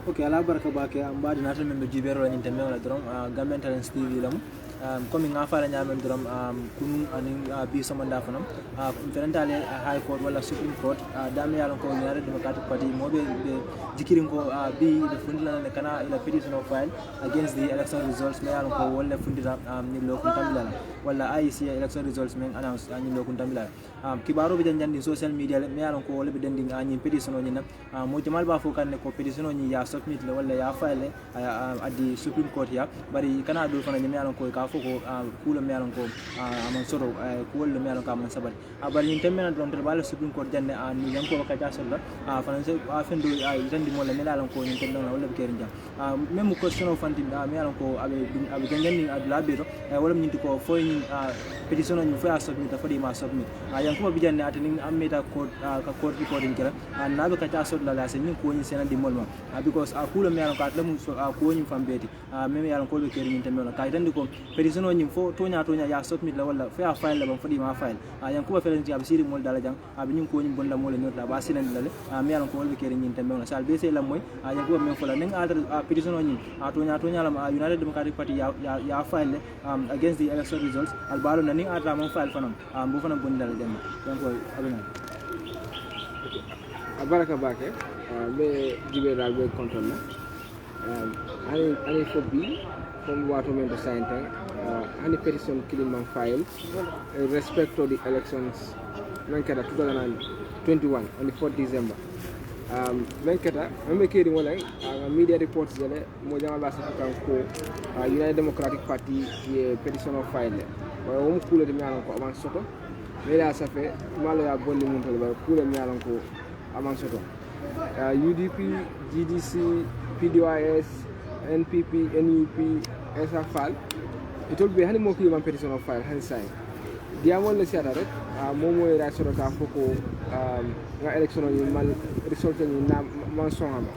Okay, ala baraka bake ambadi natal membe jibero la nyinte mewla drom Gambian Talents TV lam comme nga fala nyamen drom kunu ani bi sama ndafanam ferentale high court wala supreme court dame yalon ko nyaare democratic party mobe be jikirin ko bi de fundila ne kana ila petition of file against the election results me yalon ko wala fundira ni lokun tamila wala IEC election results men announce ni lokun tamila kibaro be jandi social media me yalon ko wala be dendi ni petition o nyina mo jamal ba fo kan ne ko petition o ni ya submit le wala ya file at the supreme court ya bari kana do fana ni me yalon ko ka fo ko kula me yalon ko amon soro ko wala me yalon ka man sabari bari ni temena don ter bala supreme court jande ni yanko ka ta solla fana se afendo itandi mo la me yalon ko ni temena wala be kerin jam même question of fanti me yalon ko abe jangani adla biro wala ni ko fo ni petition ni fo ya submit fa di ma submit yanko bi janne atani ameta court ka court recording kala na be ka ta solla la se ni ko ni sena di molma because kula me yalon ka atlamu ko ni fambeti meme yalon ko be kerin ni temena ka itandi ko petition ni fo tonya ya submit la wala fa file la ban fa di ma file yanko ba felen ti absiri mol dala jang ni ko ni bonda mol ni da ba sinan la me yalon ko be kerin ni temena sal be se la moy yanko me fo la ning alter petition ni tonya la United Democratic Party ya file against the election results al Barrow nani Adama file fanam bu fanam bonda la jang yanko abina baraka bake be jibera be control na ani fo bi from what men to sign any petition killing man file respect to the elections mankata 2021 on the 4th December mankata ambe kedi wala media reports jale mo jama ba sa kan ko United Democratic Party ye petition of file wa mo kula de mialan ko aman soto mela sa fe malo ya bondi mun to ba kula mialan ko aman soto UDP GDC PDOIS NPP NUP SFL it will be hani mo kili man petition of file hani sai diamol le siata rek momo era soro ka foko nga election ni mal result ni na man songama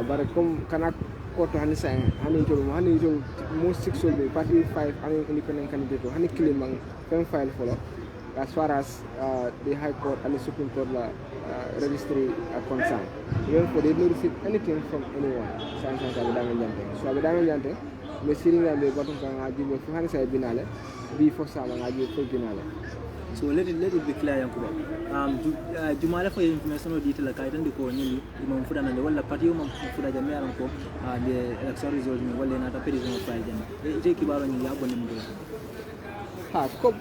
bare comme kana ko to hani sai hani jol mo 6 will be party 5 ani independent candidate hani kili man pen file follow as far as the high court and the supreme court la registry are concerned even for they don't receive anything from anyone sai so abidanga jante me siringa be batum kan ajibe fu hani say binale bi fo sala ngaji fo binale so let it be clear yankuba jumala fo information o ditela kay tan ko nyili imam fuda nande wala parti o mam fuda jamia ran ko the election result ni wala na ta petition of file jam te kibaro ni ya bonne mo ko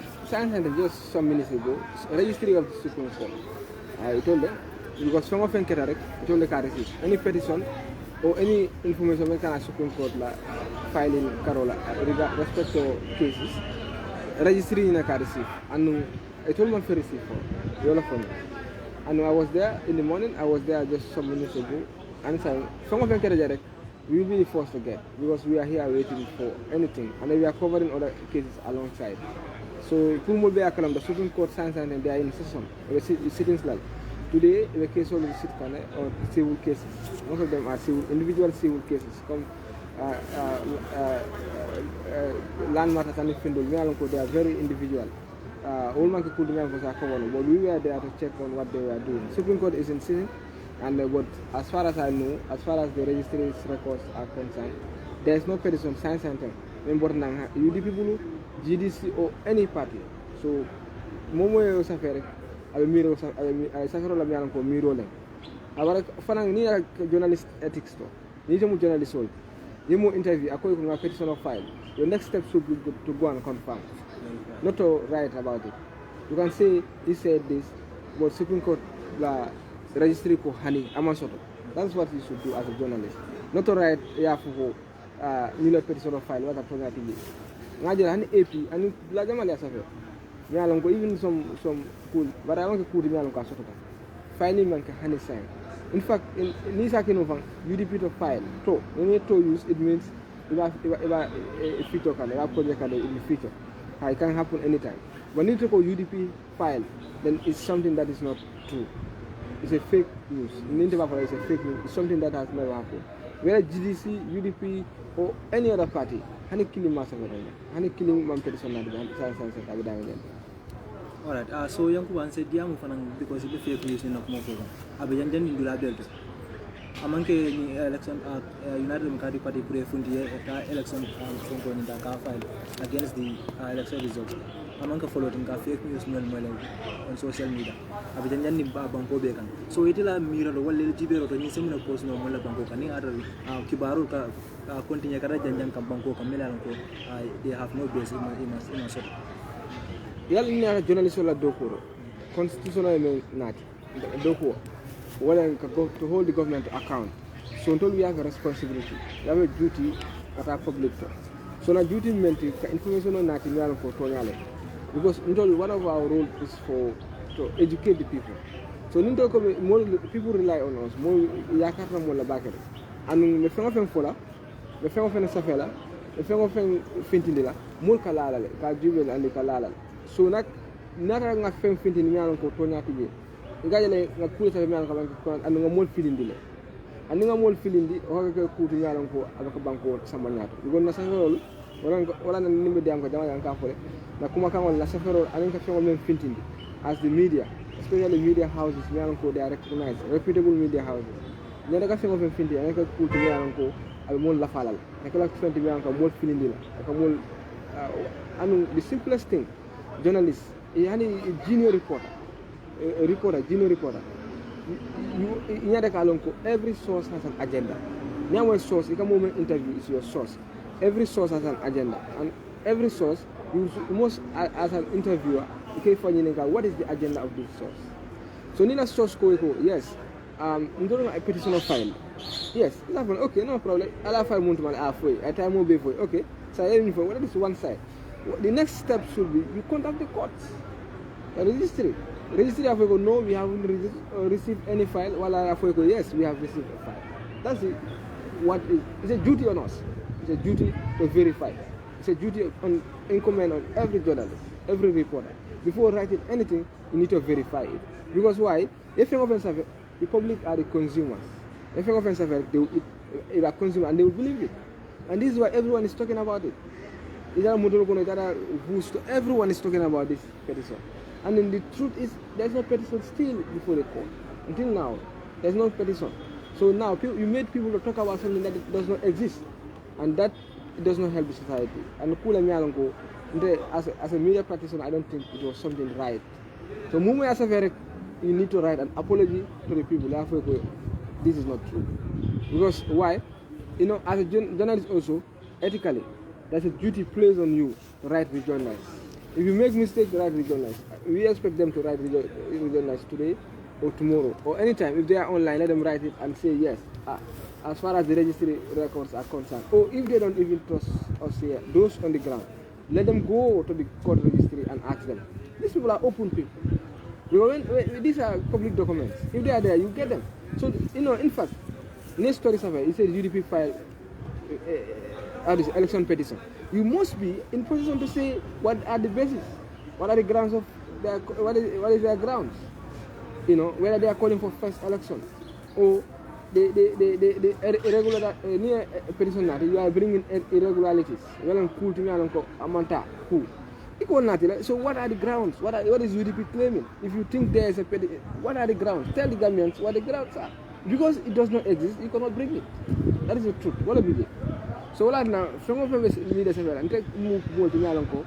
just some minutes ago registry of the supreme court I told them because some of them it told the receive any petition or any information we can Supreme Court la filing Carola respect to cases registry in a car receive and I told them to receive for all of them and I was there in the morning I was there just some minutes ago and so some of them direct we will be the first to get because we are here waiting for anything and we are covering other cases alongside so the Supreme Court signs and they are in session sitting like today, the case of the or civil cases. Most of them are individual civil cases. Come land matters and they are very individual. All man could do but we were there to check on what they were doing. Supreme Court is in sitting, and but as far as I know, as far as the registry records are concerned, there is no petition signed center. UDP, GDC or any party. So, Momo is a abe miro ay sakaro la mialan ko miro le abara fanang ni journalist ethics to ni jamu journalist wol yemo interview akoy ko nga petition of file your next step should be to go and confirm not to write about it you can say he said this but Supreme Court la registry ko hani amasoto that's what you should do as a journalist not to write ya fuko ni la petition of file wata programme ngaje hani AP ani la jamal ya safe even some cool, but I want to cool the filing man can sign. In fact, in Nisakino UDP to file, to when you to use it means if a feature can have project in the future. It can happen anytime. When you go UDP file, then it's something that is not true. It's a fake news. In Interval it's a fake news. It's something that has never happened. Whether GDC, UDP, or any other party, honey killing massacre, honey killing man petition at alright, so young one said, Diamu because it's fake news in Moko. Abayan then do that. amanke ni election United Democratic Party pour fundi election sonko ni ka file against the election results amanka follow tin ka fake news non mo on social media abita nyanni banko be kan so itila mira do walle jibero to ni semina post no mo la banko kan ni ara kibaru ka continue ka janjan kam banko kam mela ko they have no base in so yalla ni journalist la dokoro constitutional nati doko wala to hold the government to account. So until we have a responsibility, we have a duty at our public. So na duty meant information on that for Tonyale. Because until one of our roles is to educate the people. So until more people rely on us, more yakata more la bakere. And me fengo fen fola, me fengo fen safela, me fengo fen fintindila, more kalala, ka jubel and kalala. So nak nara nga fen fintindila ko Tonyati. Ngajale nga kuta me an ko an nga mol filindi le an nga mol filindi o ka kutu nyalan ko abaka banko sama nyato gon na saferol wala na nimbe diam ko jama ka fole na kuma kan wala saferol an ka fengol men fintindi as the media especially media houses nyalan ko they are recognized reputable media houses ne ka fengol men fintindi an ka kutu nyalan ko al mol la falal ne ka fenti nyalan ko mol filindi la ka mol anu the simplest thing journalist yani junior reporter junior reporter. Every source has an agenda. Now, source, you can moment interview is your source. Every source has an agenda, and every source, you must, as an interviewer, you can find what is the agenda of this source. So, Nina source yes, a petition of file. Yes, okay, no problem. I'll file one halfway. I time will be for okay. So, what is one side? The next step should be you contact the courts, the registry. Registry Africa, no, we haven't received any file. While Africa, yes, we have received a file. That's it. It's a duty on us. It's a duty to verify. It's a duty incumbent on every journalist, every reporter. Before writing anything, you need to verify it. Because why? If you're offensive, the public are the consumers. If you're offensive, they are consumers and they will believe it. And this is why everyone is talking about it. Everyone is talking about this petition. And then the truth is, there's no petition still before the court. Until now, there's no petition. So now, you made people to talk about something that does not exist. And that does not help the society. And as a media practitioner, I don't think it was something right. So, you need to write an apology to the people. This is not true. Because why? As a journalist also, ethically, there's a duty placed on you to write the journalists. If you make mistakes, write the journalists. We expect them to write the journalists today or tomorrow or anytime. If they are online, let them write it and say yes. As far as the registry records are concerned, or if they don't even trust us here, those on the ground, let them go to the court registry and ask them. These people are open people. Because when these are public documents. If they are there, you get them. So, in fact, next story survey, it says UDP file this election petition. You must be in position to say what are the basis, what are the grounds of their, what is their grounds, whether they are calling for first election or the irregular near petition that you are bringing irregularities. Well, cool to me, amanta who. So what are the grounds? What is UDP claiming? If you think there is a petition, what are the grounds? Tell the government what the grounds are. Because it does not exist, you cannot bring it. That is the truth. What a big. So now, some of us leaders and take move to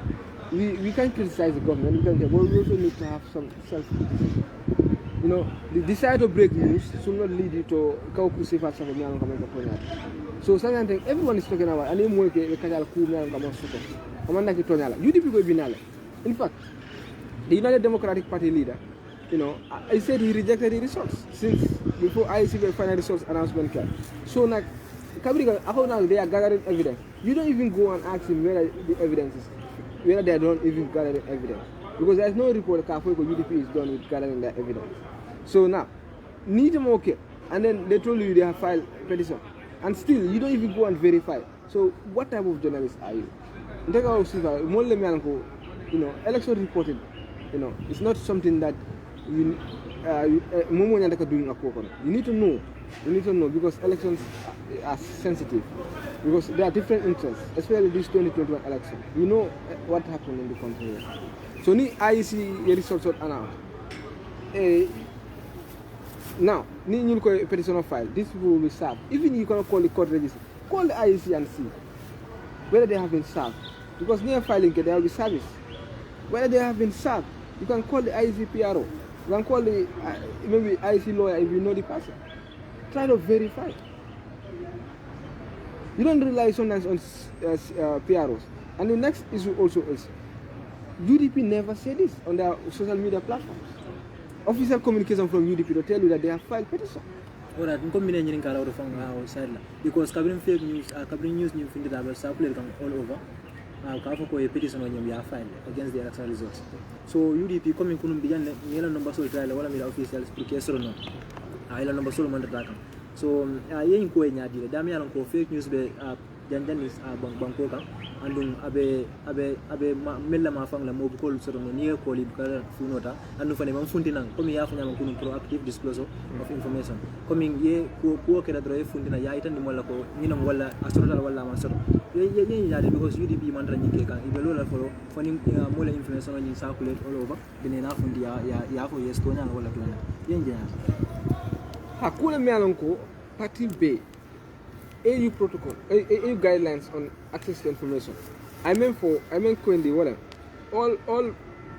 we can criticize the government, but we also need to have some self-criticism. The desire to break news should not lead you to go to see fast. So something everyone is talking about, and then we in fact, the United Democratic Party leader, I said he rejected the results since before IEC final results announcement came. So now, they are gathering evidence. You don't even go and ask him whether the evidence is, whether they don't even gather the evidence. Because there's no report that UDP is done with gathering the evidence. So now, need them okay. And then they told you they have filed petition. And still, you don't even go and verify. So what type of journalist are you? Election reporting, it's not something that you need to know. You need to know because elections are sensitive. Because there are different interests, especially this 2021 election. You know what happened in the country. So, ni IEC results are announced. Now, you call a petition file. These people will be served. Even you cannot call the court register. Call the IEC and see whether they have been served. Because near filing, there will be service. Whether they have been served, you can call the IEC PRO. You can call the maybe IEC lawyer if you know the person. Try to verify. You don't rely sometimes on PROs. And the next issue also is UDP never said this on their social media platforms. Official communication from UDP to tell you that they have filed petition. Alright, combine nyini kala auto from outside la because kabrin fake news, kabrin news new fin that will circulate all over. Ka for a petition on you filed against the election results. So UDP coming kunum bijan yela number so trial wala mi officials because no. Ila number so man ta kan. So yen ko nyaadi da mi yalan ko fake news be janjanis banko kan andum abe mella ma fang la mo ko so no ni ko li ka funota andu fane man funtina comme ya fanya man kunum proactive disclosure of information coming ye ko ke da dro funtina ya itan ni molla ko ninam wala asrotal wala ma soro ye nyaadi because UDP man tan ke kan ibe lola folo fani mola information ni circulate all over bene na fundi ya ko yes to nyanga wala to yen jaa Hakuna Mialonko, Party B, AU protocol, AU guidelines on access to information. I meant Kwendi, whatever. All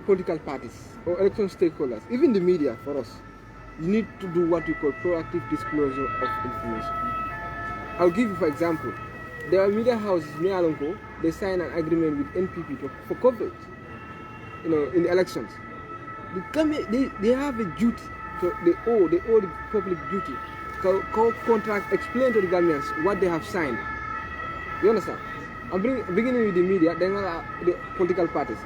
political parties or election stakeholders, even the media for us, you need to do what we call proactive disclosure of information. I'll give you, for example, there are media houses, Mialonko, they sign an agreement with NPP for coverage, in the elections. They have a duty. So they owe the public duty. Contract explain to the Gambians what they have signed. You understand? I'm beginning with the media, then the political parties.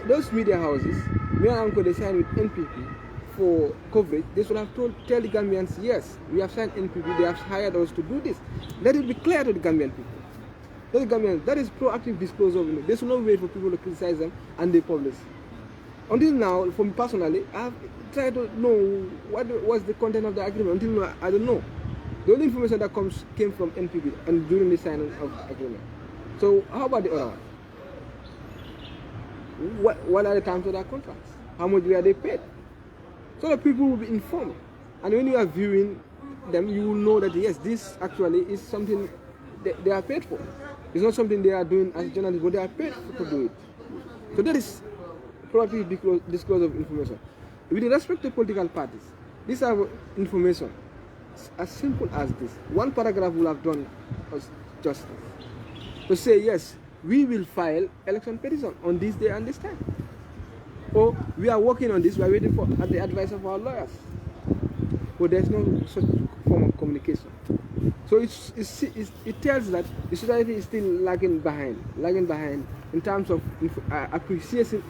Those media houses, me and Uncle, they signed with NPP for coverage. They should have tell the Gambians, yes, we have signed NPP, they have hired us to do this. Let it be clear to the Gambian people. Tell the Gambians, that is proactive disclosure. They should not wait for people to criticize them and they publish. Until now, for me personally, I have tried to know what was the content of the agreement. Until now, I don't know. The only information that came from NPP and during the signing of the agreement. So how about the other one? What are the terms of their contracts? How much were they paid? So that people will be informed. And when you are viewing them, you will know that yes, this actually is something they are paid for. It's not something they are doing as journalists, but they are paid to do it. So that is proactive disclosure of information. With respect to political parties, these are information as simple as this. One paragraph will have done us justice. To say, yes, we will file election petition on this day and this time. Or we are working on this, we are waiting for the advice of our lawyers. But there's no such form of communication. So it tells that the society is still lagging behind in terms of appreciating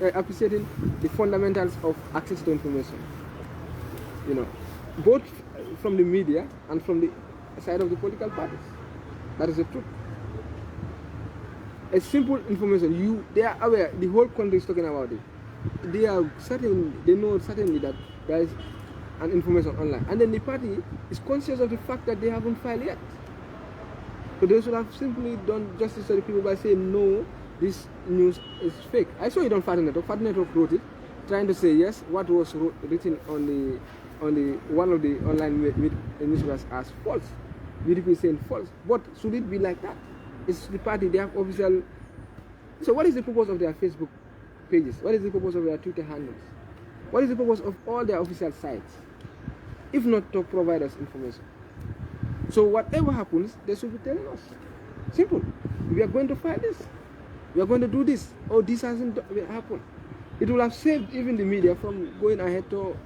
the fundamentals of access to information. Both from the media and from the side of the political parties. That is the truth. A simple information, they are aware, the whole country is talking about it. They know certainly that there is an information online. And then the party is conscious of the fact that they haven't filed yet. So they should have simply done justice to the people by saying, no, this news is fake. I saw it on Fat Network. Fat Network wrote it, trying to say, yes, what was written on the one of the online newspapers as false. UDP is saying false. But should it be like that? It's the party, they have official. So what is the purpose of their Facebook pages? What is the purpose of their Twitter handles? What is the purpose of all their official sites? If not to provide us information. So whatever happens, they should be telling us. Simple. We are going to file this. We are going to do this. Oh, this hasn't happened. It will have saved even the media from going ahead to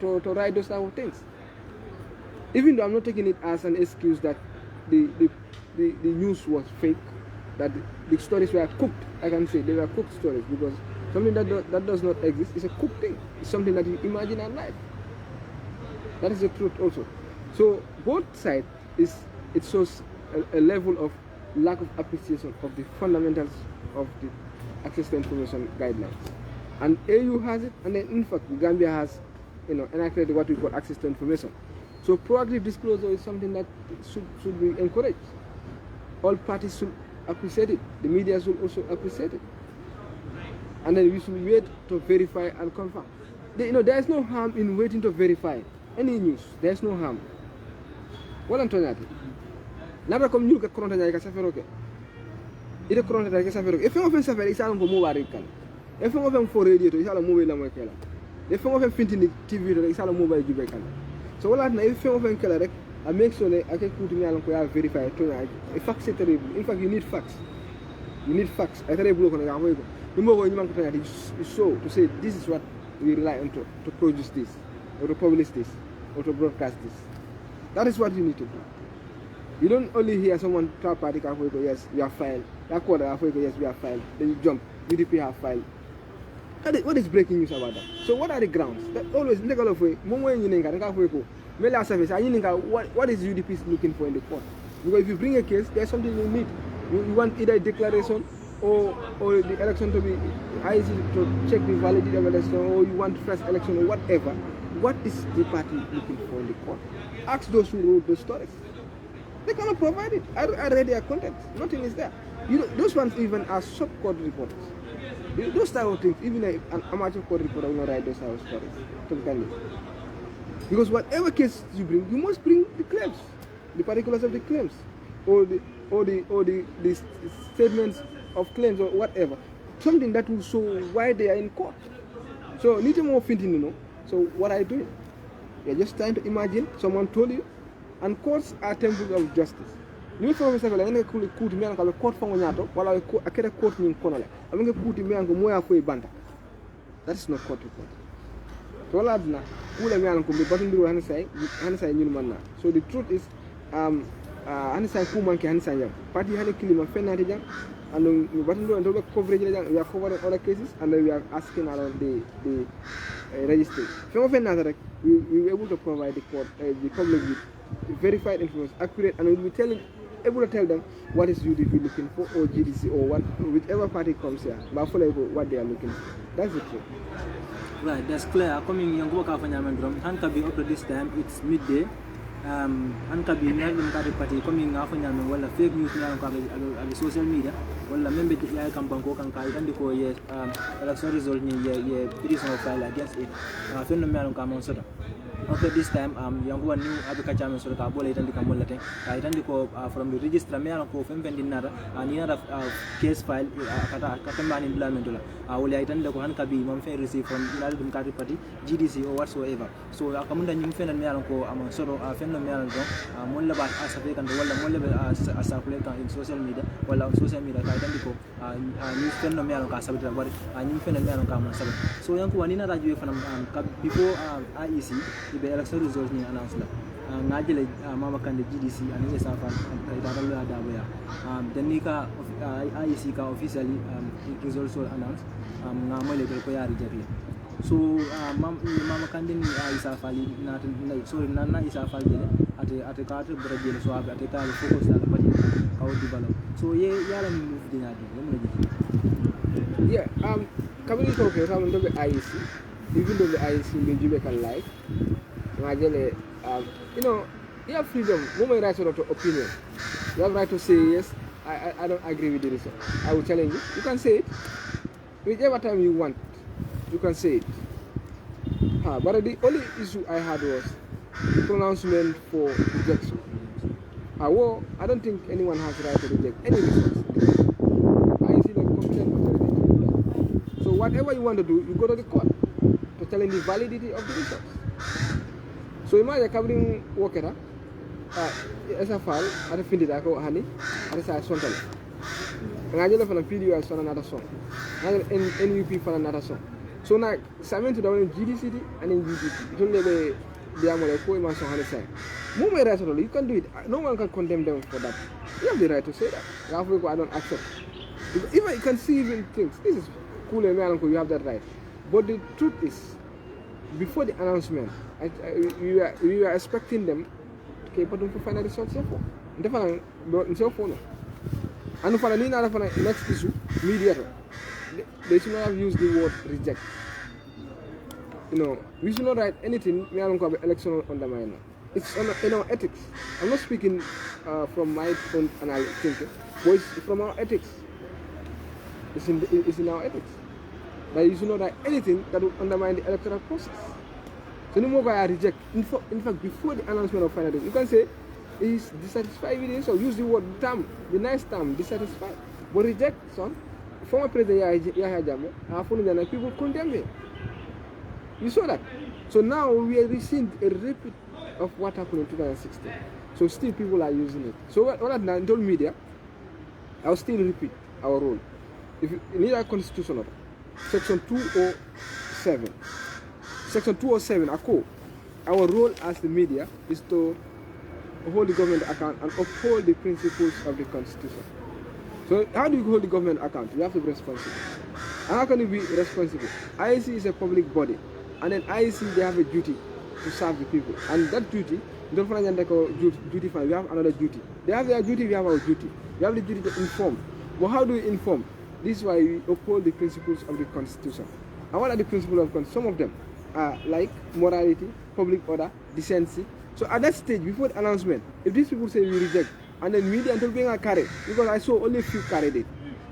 write those type of things. Even though I'm not taking it as an excuse that the news was fake, that the stories were cooked. I can say they were cooked stories, because something that does not exist is a cooked thing. It's something that you imagine at night. That is the truth also. So both sides, it shows a level of lack of appreciation of the fundamentals of the access to information guidelines. And AU has it, and then in fact Gambia has, enacted what we call access to information. So proactive disclosure is something that should be encouraged. All parties should appreciate it. The media should also appreciate it. And then we should wait to verify and confirm. There is no harm in waiting to verify. any news, there's no harm. Wala ntonyati. Nabra comme ñul ka koronta ñay ka safero ke. Ide koronta ka safero ke. E fengo fen safero isa ko mo bari kan. E fengo fen fo radio to isa la mo be la moy kala. E fengo fen fintini TV to isa la mo bay jube kan. So wala na e fengo fen kala rek I make sure that I can put me along to verify it. Facts are terrible. In fact, you need facts. You need facts. I tell you, the more you want to show to say this is what we rely on to produce this, or to publish this, or to broadcast this. That is what you need to do. You don't only hear someone third party go, yes, we have filed. That quarter go, yes, we have filed. Then you jump, UDP have filed. What is breaking news about that? So what are the grounds? That always take all of way. What is UDP looking for in the court? Because if you bring a case, there's something you need. You want either a declaration or the election to be IEC to check the validity of election, or you want fresh election or whatever. What is the party looking for in the court? Ask those who wrote those stories. They cannot provide it. I read their content. Nothing is there. Those ones even are sub-court reporters. Those type of things, even an amateur court reporter will not write those type of stories. To tell you. Because whatever case you bring, you must bring the claims, the particulars of the claims, or the statements of claims or whatever, something that will show why they are in court. So need more thinking, you know. So what are you doing? You're just trying to imagine someone told you, and courts are temples of justice. You for example, I court me and court for nyato, while I court me in Conole. I'm going to put me and go more for a banta. That is not court report. So the truth is, party had a killing of Fenatijan, and we are coverage, we are covering other cases, and we are asking around the registry. Some of another, we were able to provide the court, the public with verified information, accurate, and we will be able to tell them what is UDP looking for, or GDC, or whichever party comes here, but follow what they are looking for. That's the truth. Right, that's clear. Coming young work of Hankabi up to this time, it's midday. Hankabi Nagan Party coming off and well, fake news now on the social media. Well, a member of the Kampanko can carry and the election result in your petition file against it. Phenomenal come on sort. Okay, this time young one new Abikachaman sort of Kabul and the Kamolate. I identical from the register mail of Fempendinara and the other case file Kataman in Blamendula. I will attend the Hankabi Monfe receive from United Party, GDC or whatsoever. So I come and you fend and Melanco among sort of phenomenal Mollaba as a vacant Mollaba as a circulator in social media, while on social media identical new phenomenal Casabita, but a new phenomenal common. So young Wanina that you from before IEC. The election results ni announced ngajele mama kan the GDC and yes afan idara Adama the nika IEC ka officially results were announced ngamole ko ya reject so mama kan den isa fali na sorry nana isa fali ate ka ate brajele so ate ka focus na pati ka develop so ye yala ni move dinadi coming to okay from the IEC even though the IEC will be live you know, you have freedom. Women right to opinion. You have right to say yes. I don't agree with the result. I will challenge you. You can say it. Whichever time you want, you can say it. But the only issue I had was pronouncement for rejection. Well, I don't think anyone has the right to reject any results. I see the competent authority to do that. So whatever you want to do, you go to the court to challenge the validity of the results. So imagine covering worker as a file at a field that go honey at a side song. And I just for a video as on another song. And NUP for another song. So now Simon to the GDC and in GDP. Don't let the Amore man song on the side. Moment right you can do it. No one can condemn them for that. You have the right to say that. I don't accept. If you can see even things, this is cool and man, you have that right. But the truth is, before the announcement, we were expecting them to find the results. And for the next issue, mediator, they should not have used the word reject. You know, we should not write anything. We are not election underminer. It's in our ethics. I'm not speaking from my own thinking, but it's from our ethics. It's in our ethics. That you should not write anything that will undermine the electoral process. So no more I reject. In fact, before the announcement of final, you can say is dissatisfied with it. So use the nice term, dissatisfied. But reject, son. Former President Yahya Jammeh, and people condemn him. You saw that. So now we are seeing a repeat of what happened in 2016. So still people are using it. So what I told media, I'll still repeat our role. If you need a constitution, section 207. Section 207, our role as the media is to hold the government account and uphold the principles of the constitution. So how do you hold the government account? You have to be responsible. And how can you be responsible? IEC is a public body, and then IEC, they have a duty to serve the people. And that duty, don't forget duty fine. We have another duty. They have their duty, we have our duty. We have the duty to inform. But how do we inform? This is why we uphold the principles of the constitution. And what are the principles of the constitution? Some of them are like morality, public order, decency. So at that stage, before the announcement, if these people say we reject, and then media until being carried, because I saw only a few carried it.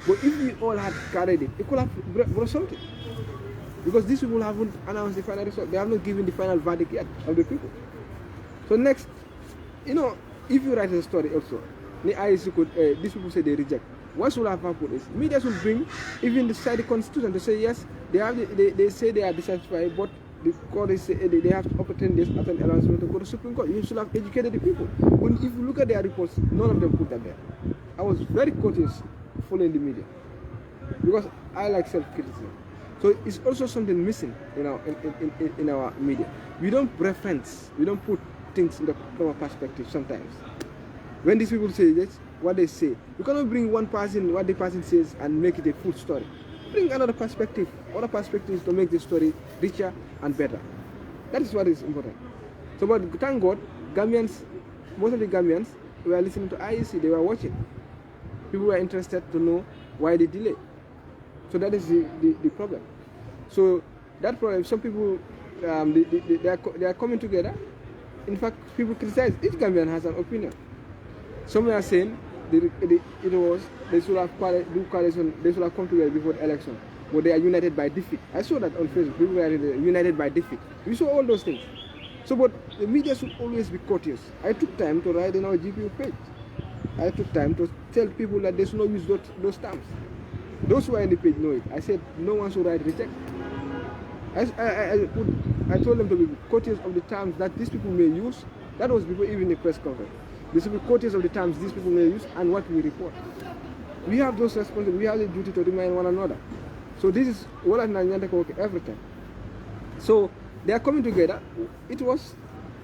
But if we all had carried it, it could have brought something. Because these people haven't announced the final result. They have not given the final verdict yet of the people. So next, if you write a story also, the IEC could, these people say they reject. What should have happened is, media should bring even the side of the constitution to say yes, they say they are dissatisfied, but the court is, they have to obtain this after an announcement to go to the Supreme Court. You should have educated the people. When, if you look at their reports, none of them put that there. I was very cautious following the media because I like self-criticism. So it's also something missing in our media. We don't reference, we don't put things from a perspective sometimes. When these people say this, what they say, you cannot bring one person, what the person says, and make it a full story. Bring another perspective. Other perspectives to make the story richer and better. That is what is important. So, but thank God, Gambians, most of the Gambians were listening to IEC, they were watching. People were interested to know why the delay. So that is the problem. So that problem, some people, they are coming together. In fact, people criticize, each Gambian has an opinion. Some are saying they should have do coalition, they should have come together before the election, but they are united by defeat. I saw that on Facebook. People are united by defeat. We saw all those things. So, but the media should always be courteous. I took time to write in our GPU page. I took time to tell people that they should not use those terms. Those who are in the page know it. I said no one should write reject. I told them to be courteous of the terms that these people may use. That was before even the press conference. They should be courteous of the terms these people may use and what we report. We have those responsibilities. We have the duty to remind one another. So this is what I'm every time. So they are coming together. It was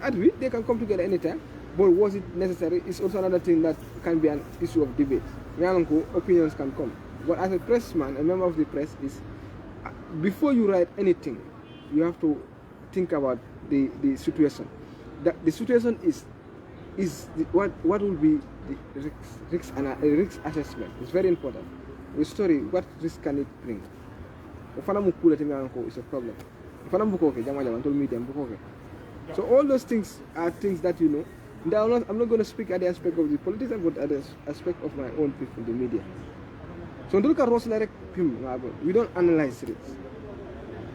agreed they can come together anytime, but was it necessary? It's also another thing that can be an issue of debate. Opinions can come. But as a pressman, a member of the press, is before you write anything, you have to think about the situation. The situation is what will be the risk assessment. It's very important. The story, what risk can it bring? Is a problem. So all those things are things that I'm not going to speak at the aspect of the politician, but at the aspect of my own people, the media. So look at we don't analyze it.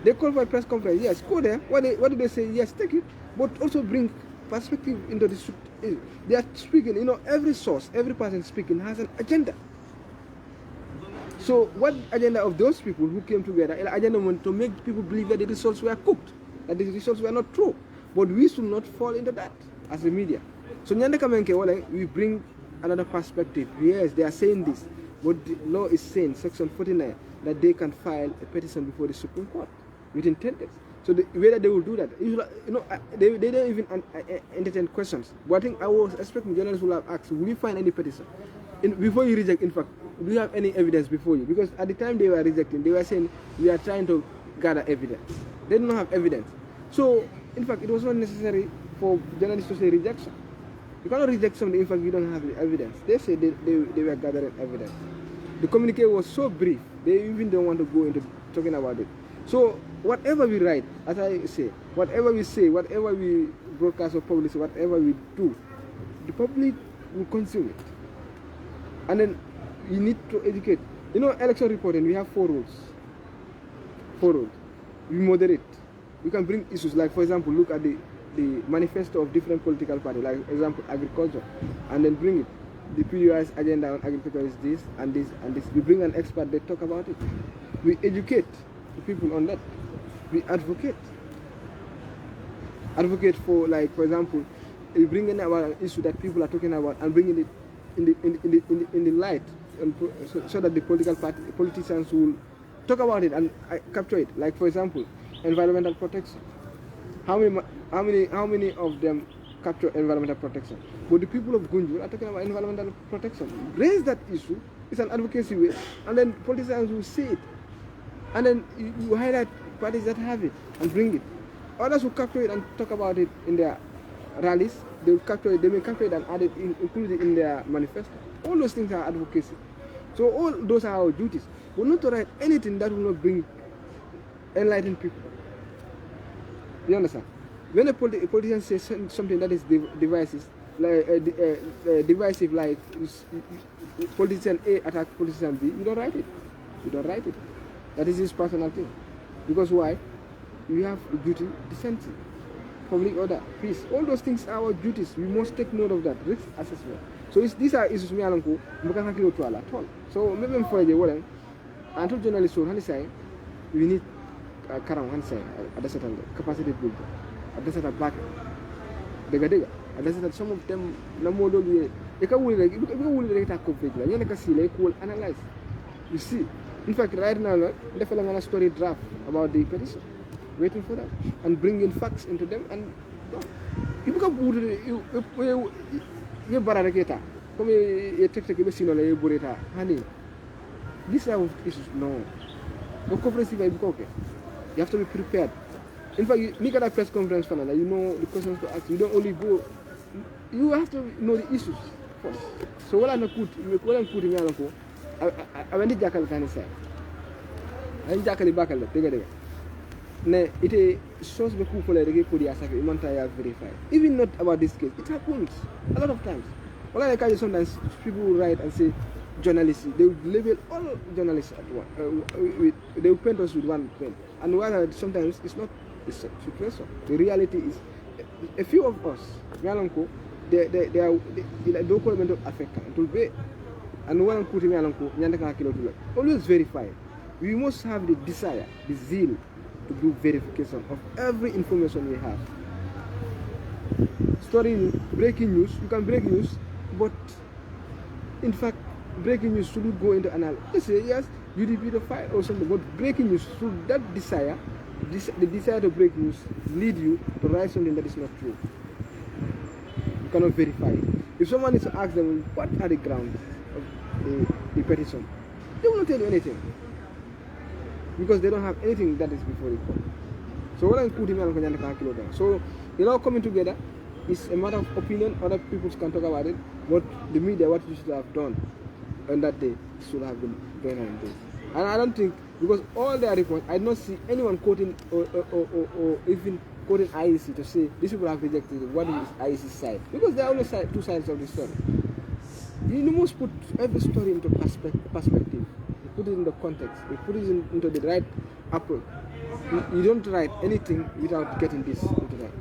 They call for a press conference. Yes, go there. What do they say? Yes, take it, but also bring perspective into the. They are speaking. Every source, every person speaking has an agenda. So what agenda of those people who came together? An agenda to make people believe that the results were cooked, that the results were not true. But we should not fall into that as the media. So we bring another perspective. Yes, they are saying this, but the law is saying, Section 49, that they can file a petition before the Supreme Court within 10 days. So whether they will do that, they don't even entertain questions. But I think I was expecting journalists will have asked, will you find any petition? Before you reject, in fact, do you have any evidence before you? Because at the time they were rejecting, they were saying, we are trying to gather evidence. They don't have evidence. So, in fact, it was not necessary for journalists to say rejection. You cannot reject something, in fact, you don't have the evidence. They say they were gathering evidence. The communique was so brief, they even don't want to go into talking about it. So, whatever we write, as I say, whatever we broadcast or publish, whatever we do, the public will consume it. And then you need to educate. Election reporting, we have 4 rules. 4 rules. We moderate. We can bring issues like, for example, look at the manifesto of different political parties, like example, agriculture, and then bring it. The PUI's agenda on agriculture is this and this and this. We bring an expert, they talk about it. We educate the people on that. We advocate. Advocate for, like, for example, we bring in about an issue that people are talking about and bringing it in the light, and so that the politicians will talk about it and capture it. Like, for example, environmental protection. How many of them capture environmental protection? But the people of Gunjur are talking about environmental protection. Raise that issue. It's an advocacy way, and then politicians will see it, and then you highlight parties that have it and bring it. Others will capture it and talk about it in their rallies. They will capture it. They may capture it and add it, include it in their manifesto. All those things are advocacy. So all those are our duties. We're not to write anything that will not bring enlighten people. You understand? When a politician says something that is divisive, like politician A attack politician B, you don't write it. You don't write it. That is his personal thing. Because why? We have a duty, decency, public order, peace. All those things are our duties. We must take note of that. Risk assessment. So these are issues me alanko mbuka hakilo to ala tol. So maybe mfoje wala anto journalist so hani say we need karam hani say at the certain capacity building. At the certain back. Dega. At the certain some of them na model we eka wuli rek ta complete la ñene ka si lay cool analyze. You see, in fact right now defal nga story draft about the petition. Waiting for that and bringing facts into them, and you become you bararaketa come you take the sino la you bureta honey. This type of issues no comprehensive okay. You have to be prepared. In fact, you make a press conference for that, you know the questions to ask. You don't only go, you have to know the issues first. So what I'm putting out I went to Jackal Kanisa. I'm Jackal Bakal, take ne ite source be ku fole rege podi asake imanta ya verify. Even not about this case, it happens a lot of times. Well, like sometimes people will write and say journalists, they will label all journalists at one. They will paint us with one pen, and while sometimes it's not. It's suppressor. The reality is, a few of us, they are documented affect to be, and one putting always verify. We must have the desire, the zeal to do verification of every information we have. Story, breaking news, you can break news, but in fact, breaking news shouldn't go into analysis. Let's say, yes, UDP the file or something, but breaking news, should that desire, the desire to break news, lead you to write something that is not true? You cannot verify it. If someone is to ask them, what are the grounds of the petition? They will not tell you anything. Because they don't have anything that is before the court. So what I'm putting on so it all coming together is a matter of opinion. Other people can talk about it, but the media, what you should have done on that day, should have been going on this. And I don't think, because all their reports, I don't see anyone quoting or even quoting IEC to say these people have rejected it. What is IEC's side? Because there are only two sides of the story. You must put every story into perspective. Put it in the context, you put it into the right approach. You don't write anything without getting this into right.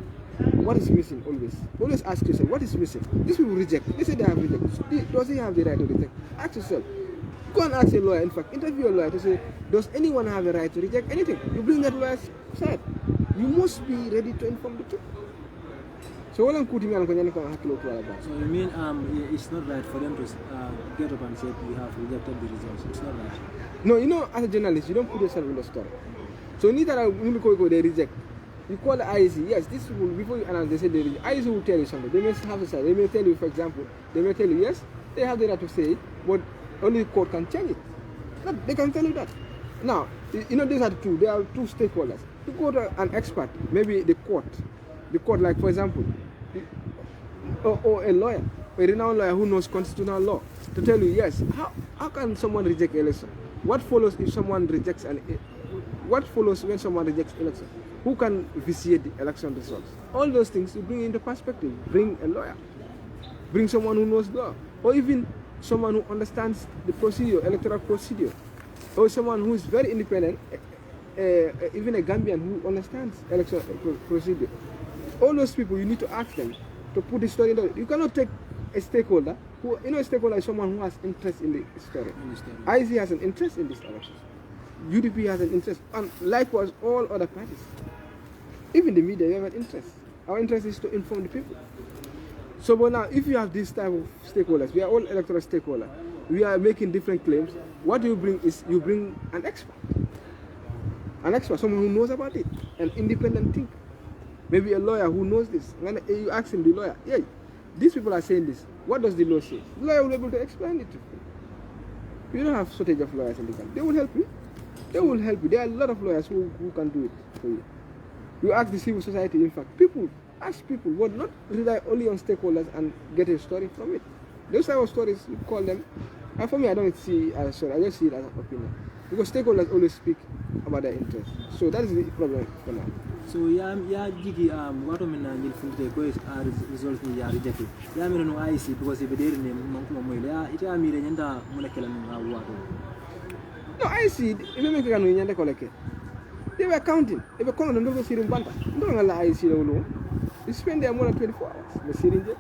What is missing always? Always ask yourself, what is missing? These people reject. They say they have rejected. Does he have the right to reject? Ask yourself. Go and ask a lawyer, in fact, interview a lawyer to say, does anyone have a right to reject anything? You bring that lawyer's side. You must be ready to inform the truth. So what I'm putting on So you mean it's not right for them to get up and say we have rejected the results? It's not right. No, as a journalist, you don't put yourself in the story. So neither they reject. You call the IEC, yes, this will, before you announce, they say they reject. IEC will tell you something. They may have a side. They may tell you, for example, they may tell you, yes, they have the right to say it, but only the court can change it. They can tell you that. Now, these are two. There are two stakeholders. You go to an expert, maybe the court, like, for example, or a lawyer, a renowned lawyer who knows constitutional law, to tell you, yes, how can someone reject election? What follows if someone rejects what follows when someone rejects election? Who can vitiate the election results? All those things you bring into perspective. Bring a lawyer, bring someone who knows law, or even someone who understands the procedure, electoral procedure, or someone who is very independent, even a Gambian who understands election procedure. All those people, you need to ask them to put the story in the. You cannot take a stakeholder who, a stakeholder is someone who has interest in the story. IC has an interest in this election. UDP has an interest, and likewise all other parties. Even the media, we have an interest. Our interest is to inform the people. So, but now, if you have this type of stakeholders, we are all electoral stakeholders. We are making different claims. What you bring is you bring an expert. An expert, someone who knows about it, an independent thinker. Maybe a lawyer who knows this. When you ask him, the lawyer, yeah, these people are saying this. What does the law say? The lawyer will be able to explain it to you. You don't have shortage of lawyers in the country. They will help you. They will help you. There are a lot of lawyers who can do it for you. You ask the civil society, in fact, people, ask people, but not rely only on stakeholders and get a story from it. Those type of stories, you call them, and for me, I don't see it as a story, I just see it as an opinion. Because stakeholders always speak about their interests. So that is the problem for now. So jigi wato mina njil funte ko results ni ya reject ya mina no IC because if there ne mankuma moyle ya ita amire nyanda mulekela no wato. No, IC even make kanu nyanda koleke. They were counting. They were calling them to banta. Don't allow IC no. They spend there more than 24 hours. The syringe.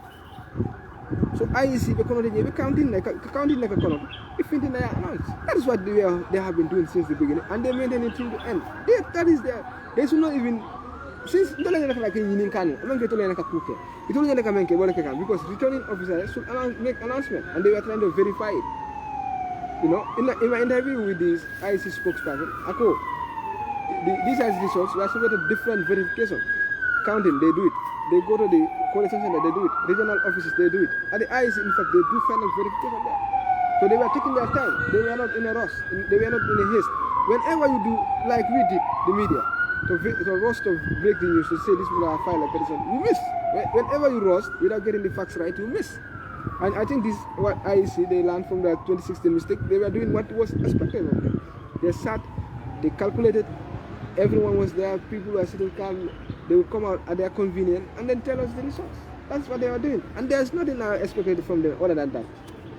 So IEC be counting like a column. If thinking they are announced. That is what they have been doing since the beginning, and they maintain it till the end. That is there. They should not even since don't like in Kano. I'm going to learn a cookie. It only like a man because returning officers should make announcement, and they were trying to verify it. You know, in my interview with this IEC spokesperson, these are results. We are subject to different verification. Counting, they do it. They go to the coalition center, they do it. Regional offices, they do it. At the IEC, in fact, they do final verification there. So they were taking their time. They were not in a rush. They were not in a haste. Whenever you do, like we did, the media, to rush to break the news, to say this will file a petition, you miss. Whenever you rush without getting the facts right, you miss. And I think this what IEC, they learned from the 2016 mistake. They were doing what was expected of them. They sat, they calculated, everyone was there, people were sitting calm. They would come out at their convenience and then tell us the results. That's what they were doing. And there's nothing expected from them other than that.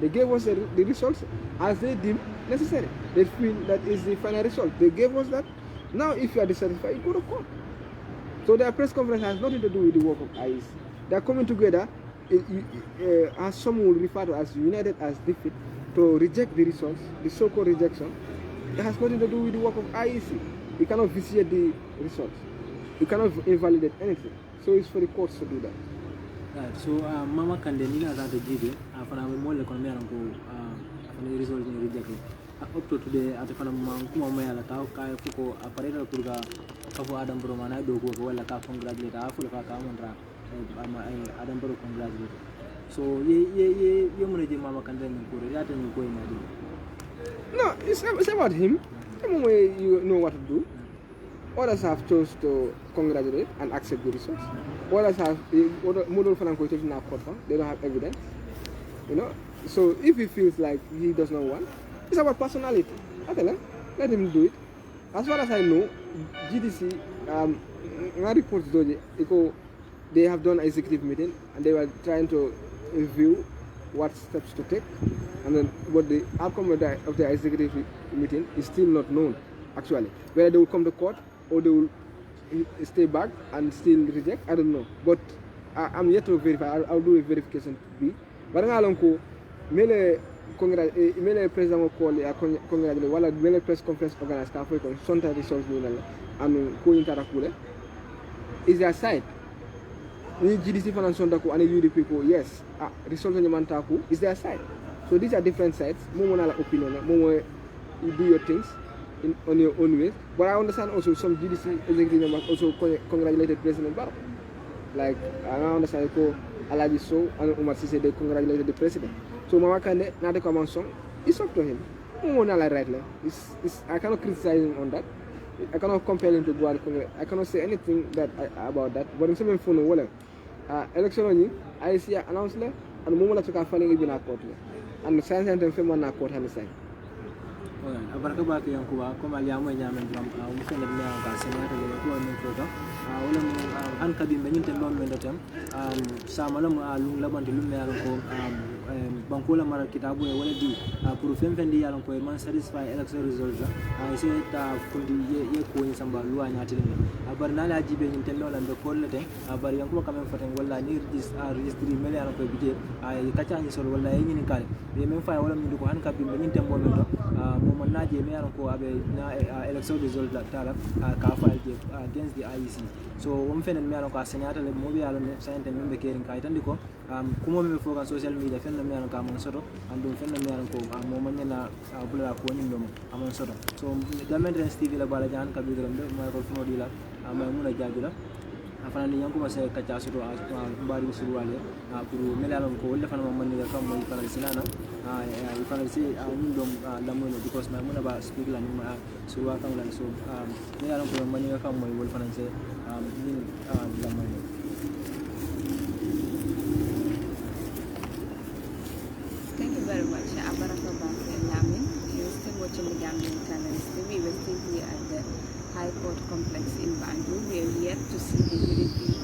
They gave us the results as they deemed necessary. They feel that is the final result. They gave us that. Now, if you are dissatisfied, you go to court. So their press conference has nothing to do with the work of IEC. They are coming together, as some will refer to as united as defeat, to reject the results, the so-called rejection. It has nothing to do with the work of IEC. You cannot vitiate the results. You cannot invalidate anything. So it's for the courts to do that. Right. So Mama Kandenina that the GD, after more like on the result in rejected. Up to today, at the Fanamaya, Tauka, Fuko, Apareta Kurga, of Adam Bromana, do go well, congratulate, full of Akamondra, Adam Bro congratulate. So, you Mama Kanden, that and you go. No, it's about him. Some way you know what to do. Others have chose to congratulate and accept the results. Others have model for they don't have evidence. You know. So if he feels like he does not want, it's about personality. Okay, let him do it. As far as I know, GDC my reports they have done an executive meeting and they were trying to review what steps to take, and then what the outcome of the executive meeting is still not known actually. Whether they will come to court or they will stay back and still reject, I don't know. But I'm yet to verify. I'll do a verification to be. But I'm going to mele president ko congratulate wala mele press conference organize ka foi ko sonta results ni la am ko intara kule is their side ni GDC fanan sonta ko ani UDP ko yes results ni manta ko is their side. So these are different sides. Momo na la opinion, momo you do your things on your own way. But I understand also some GDC executive members also congratulated President Barrow. Like I understand ko Alaji So and Umar Sise they congratulated the president. So Mama Kande not the common song. It's up to him. Momo na la right le. I cannot criticize him on that. I cannot compel him to go and congratulate. I cannot say anything about that. But in some phone wala election on I see announced le and momo la to ka falling in court le. And the science and film na court han sign. abarka ba ke yankuba comme ali amoy nyamen drum mu fende me ka senata le ko min foto wala mu an kabim be nyinte lom men dotem sama lam lum labante lum yalon ko banko la mara kitabu e wala di pour fem fendi yalon ko man satisfy election results se ta fundi ye ko ni samba loi nyati le abar na la jibe nyinte lola be ko lete abar yankuba kam faten wala ni registry mele yalon ko bije ay kacha ni sol wala ye ni kale be men fa wala mi ko an kabim be nyinte mo men do mo man naje me yaron ko abe na election result tala ka file against the IEC so won fenen me yaron ko senata le mo be yaron sante membe kerin kay tandi ko kumo me fo social media fenna me yaron ka mon soto andum fenna me yaron ko mo man na bula ko ni ndom amon soto so government TV la bala jan ka bidram de mo ko funo dila may muna jadula afana ni yanko ma se kacha soto mbari surwale pour melalon ko wala fana man ni kam mo fana sinana fana si ni dom lamono because my muna ba speak la ni ma surwa kam lan so melalon ko man ni kam mo wala fana se ni lamono. Thank you very much, Abaraka Lamin. You're still watching the Gambian Talents TV. We're still here at the High Court Complex in Banjul. We are yet to see the UDP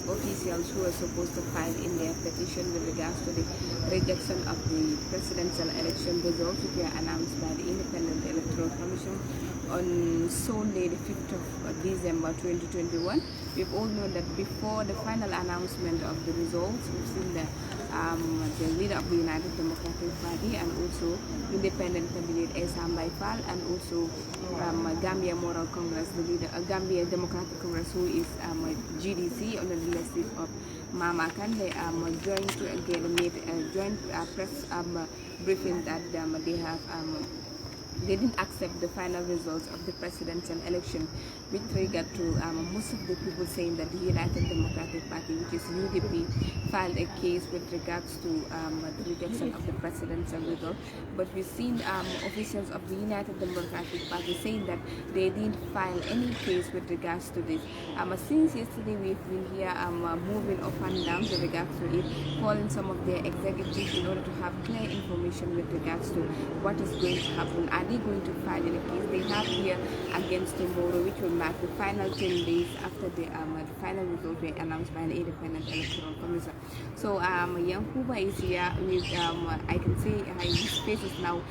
officials who are supposed to file in their petition with regards to the rejection of the presidential election results, which were announced by the Independent Electoral Commission on Sunday, the 5th of December 2021. We've all known that before the final announcement of the results, we've seen the leader of the United Democratic Party and also independent candidate Esam Baifal and also Gambia Moral Congress, the leader Gambia Democratic Congress, who is GDC under the leadership of Mama Kande, joined to again made a joint press briefing that they didn't accept the final results of the presidential election, with regard to most of the people saying that the United Democratic Party, which is UDP, filed a case with regards to the rejection of the presidential result. But we've seen officials of the United Democratic Party saying that they didn't file any case with regards to this. Since yesterday, we've been here moving up and down with regards to it, calling some of their executives in order to have clear information with regards to what is going to happen. Are they going to file in a case? They have here against tomorrow, which will mark the final 10 days after the final results were announced by the Independent Electoral Commission. So Yankuba is here with, I can say his face is now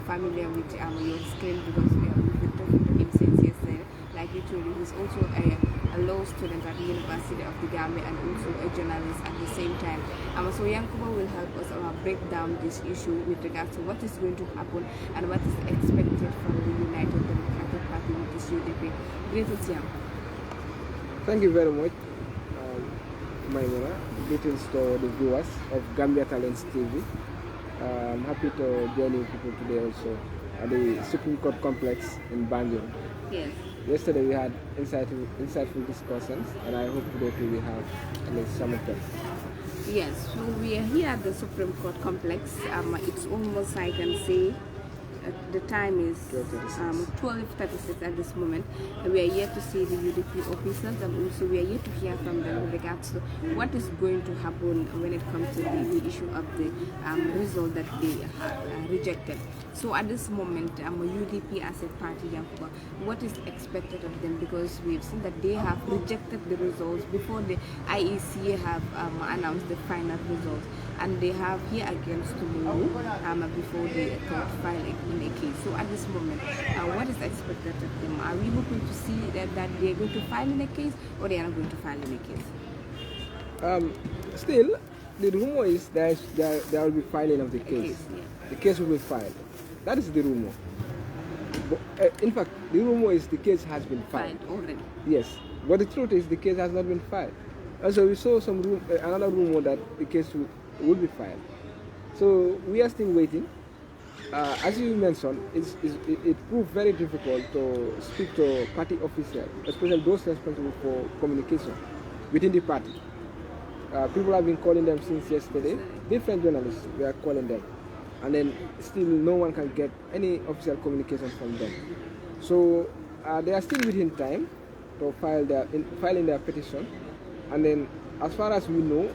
familiar with your screen because we've been talking to him since yesterday. Like literally, he's also a law student at the University of the Gambia and also a journalist at the same time. So Yankuba will help us break down this issue with regards to what is going to happen and what is expected from the United Democratic Party, which is UDP. Greetings, Yang. Thank you very much, Maimuna. Greetings to the viewers of Gambia Talents TV. I'm happy to join you people today also at the Supreme Court Complex in Banjul. Yes. Yesterday we had insightful discussions, and I hope today we have at least some of them. Yes, so we are here at the Supreme Court Complex. It's almost, I can say, the time is 12:36 at this moment. We are yet to see the UDP officials, and also we are yet to hear from them with regards to what is going to happen when it comes to the issue of the result that they have rejected. So at this moment, UDP as a party, what is expected of them? Because we've seen that they have rejected the results before the IEC have announced the final results, and they have here against tomorrow before the court file in a case. So at this moment, what is expected of them? Are we hoping to see that they're going to file in a case, or they are not going to file in a case? Still, the rumor is there will be filing of the case. The case will be filed. That is the rumor. But, in fact, the rumor is the case has been filed already. Yes, but the truth is the case has not been filed. Also, we saw some another rumor that the case will be filed. So we are still waiting. As you mentioned, it proved very difficult to speak to party officials, especially those responsible for communication within the party. People have been calling them since yesterday. Different journalists were calling them, and then still no one can get any official communication from them. So they are still within time to filing their petition. And then, as far as we know,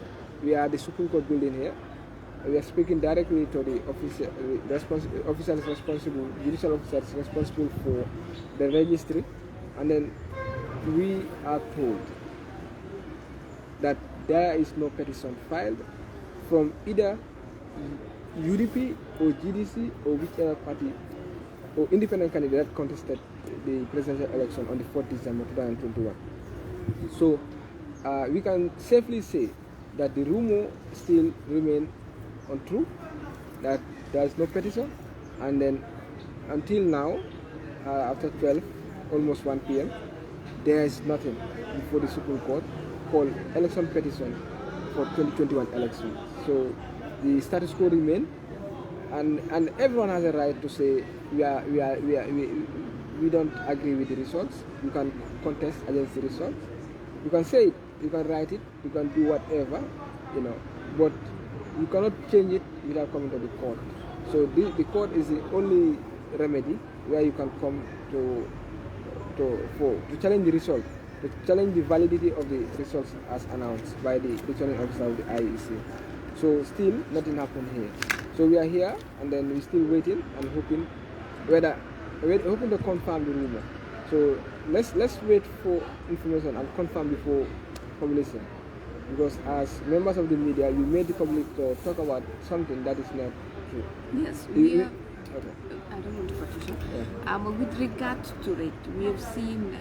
we are at the Supreme Court building here. we are speaking directly to the officers responsible, judicial officers responsible for the registry, and then we are told that there is no petition filed from either UDP or GDC or whichever party or independent candidate contested the presidential election on the 4th December 2021. So we can safely say that the rumor still remains untrue, that there is no petition, and then until now, after 12, almost 1 p.m., there is nothing before the Supreme Court called election petition for 2021 election. So the status quo remains, and everyone has a right to say we don't agree with the results. You can contest against the results. You can say it, you can write it, you can do whatever, but you cannot change it without coming to the court. So the court is the only remedy where you can come to challenge the result, to challenge the validity of the results as announced by the returning officer of the IEC. So still nothing happened here. So we are here, and then we're still waiting and hoping to confirm the rumor. So let's wait for information and confirm before publishing, because as members of the media, you made the public talk about something that is not true. Yes, okay. I don't want to petition. Yeah. With regard to it, we have seen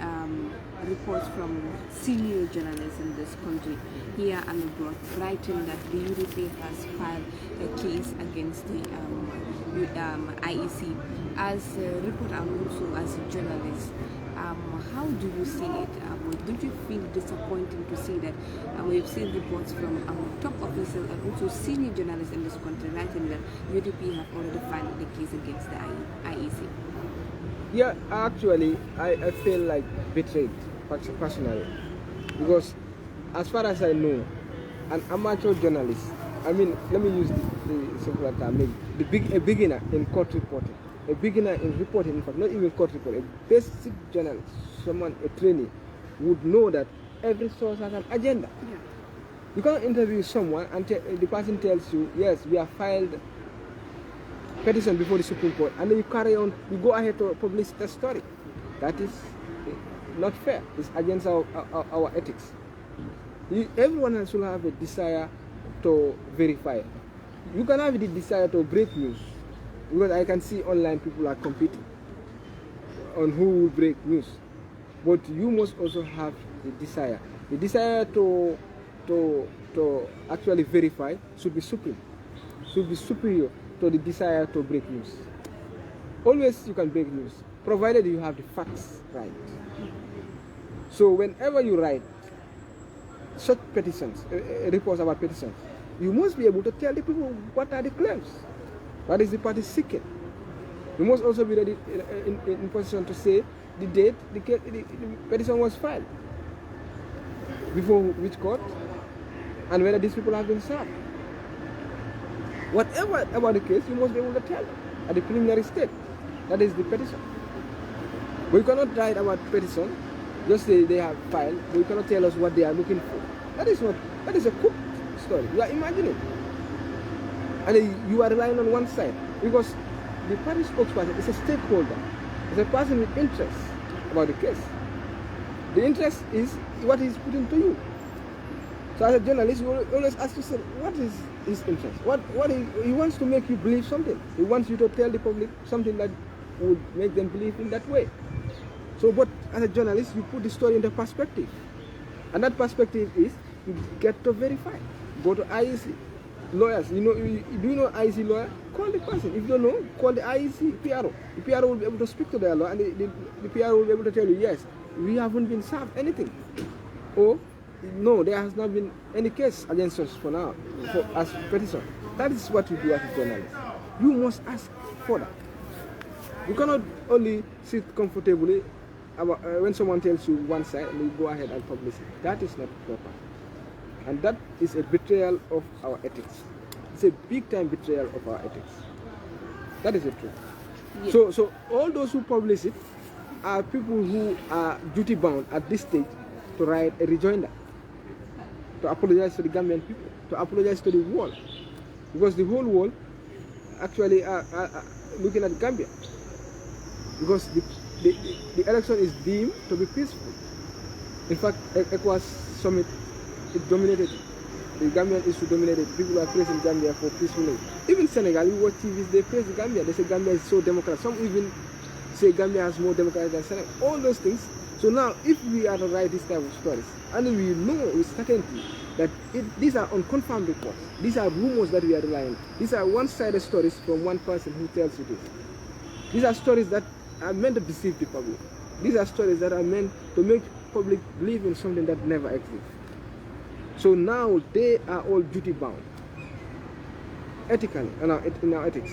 reports from senior journalists in this country, here and abroad, writing that the UDP has filed a case against the IEC. As a reporter and also as a journalist, how do you see it? Don't you feel disappointing to see that we've seen reports from top officials and also senior journalists in this country writing that UDP have already filed the case against the IEC? Yeah, actually, I feel like betrayed personally, because as far as I know, an amateur journalist, let me use the simple term, a beginner in court reporting, a beginner in reporting, in fact, not even court reporting, a basic journalist, someone, a trainee, would know that every source has an agenda. Yeah. You cannot interview someone and the person tells you, yes, we have filed petition before the Supreme Court, and then you carry on, you go ahead to publish the story. That is not fair. It's against our ethics. Everyone should have a desire to verify. You can have the desire to break news, because I can see online people are competing on who will break news. But you must also have the desire. The desire to actually verify should be supreme, should be superior to the desire to break news. Always you can break news, provided you have the facts right. So whenever you write such petitions, reports about petitions, you must be able to tell the people what are the claims, what is the party seeking. You must also be ready in position to say the date the petition was filed, before which court, and whether these people have been served. Whatever about the case, you must be able to tell at the preliminary stage. That is the petition. But you cannot write about petition, just say they have filed, but you cannot tell us what they are looking for. That is a cooked story. You are imagining. And you are relying on one side, because the party spokesperson is a stakeholder. It's a person with interest about the case. The interest is what he's putting to you. So as a journalist, you always ask yourself, what is his interest? He wants to make you believe something. He wants you to tell the public something that would make them believe in that way. So, but as a journalist, you put the story into perspective. And that perspective is, you get to verify. Go to IEC. Lawyers, do you know IEC lawyer? Call the person. If you don't know, call the IEC PRO. The PRO will be able to speak to their lawyer, and the PRO will be able to tell you, yes, we haven't been served anything. Or, no, there has not been any case against us for now, as petition. That is what you do as a journalist. You must ask for that. You cannot only sit comfortably when someone tells you one side and you go ahead and publish it. That is not proper. And that is a betrayal of our ethics. It's a big time betrayal of our ethics. That is the truth. Yeah. So all those who publish it are people who are duty bound at this stage to write a rejoinder, to apologize to the Gambian people, to apologize to the world. because the whole world actually are looking at Gambia, because the election is deemed to be peaceful. In fact, ECOWAS summit, it dominated. The Gambian issue dominated. People are praising Gambia for peacefulness. Even Senegal, we watch TVs, they praise Gambia. They say Gambia is so democratic. Some even say Gambia has more democracy than Senegal. All those things. So now, if we are to write this type of stories, and we know with certainty that these are unconfirmed reports, these are rumors that we are relying on, these are one-sided stories from one person who tells you this. These are stories that are meant to deceive the public. These are stories that are meant to make public believe in something that never exists. So now they are all duty bound, ethically, in our ethics,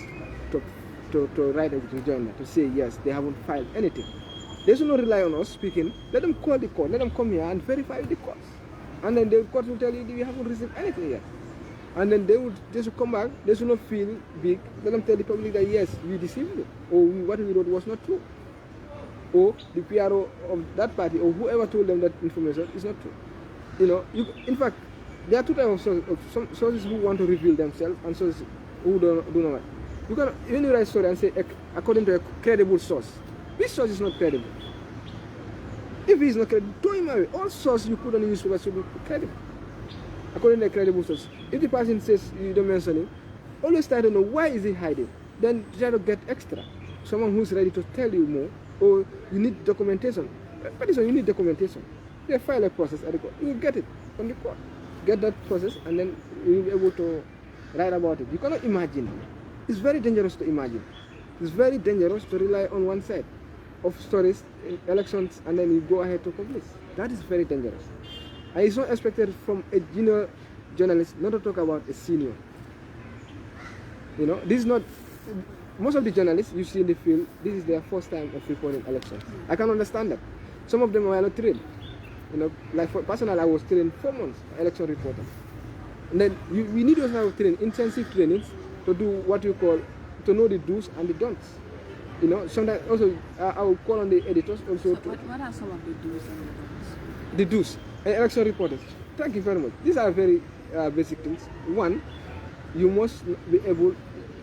to write a rejoinder, to say yes, they haven't filed anything. They should not rely on us speaking. Let them call the court, let them come here and verify the courts. And then the court will tell you we haven't received anything yet. And then they should come back, they should not feel big. Let them tell the public that yes, we deceived you, or what we wrote was not true. Or the PRO of that party, or whoever told them that information is not true. You know, in fact, there are two types of sources who want to reveal themselves and sources who do not. You can, when you write a story and say, according to a credible source, which source is not credible? If he is not credible, throw him away. All sources you put on the newspaper should be credible, according to a credible source. If the person says you don't mention him, always try to know why is he hiding. Then try to get extra. Someone who's ready to tell you more, or you need documentation. Petition, you need documentation. They file a process at the court. You get it from the court. Get that process, and then you'll be able to write about it. You cannot imagine. It's very dangerous to imagine. It's very dangerous to rely on one side of stories in elections and then you go ahead to publish. That is very dangerous. And it's not expected from a junior journalist not to talk about a senior. You know, this is not, most of the journalists you see in the field, this is their first time of reporting elections. I can understand that. Some of them are not trained. You know, like for personal, I was trained 4 months election reporter. And then we need those kind of training, intensive trainings to do what you call, to know the do's and the don'ts. You know, sometimes also I will call on the editors also. So what are some of the do's and the don'ts? The do's and election reporters. Thank you very much. These are very basic things. One, you must be able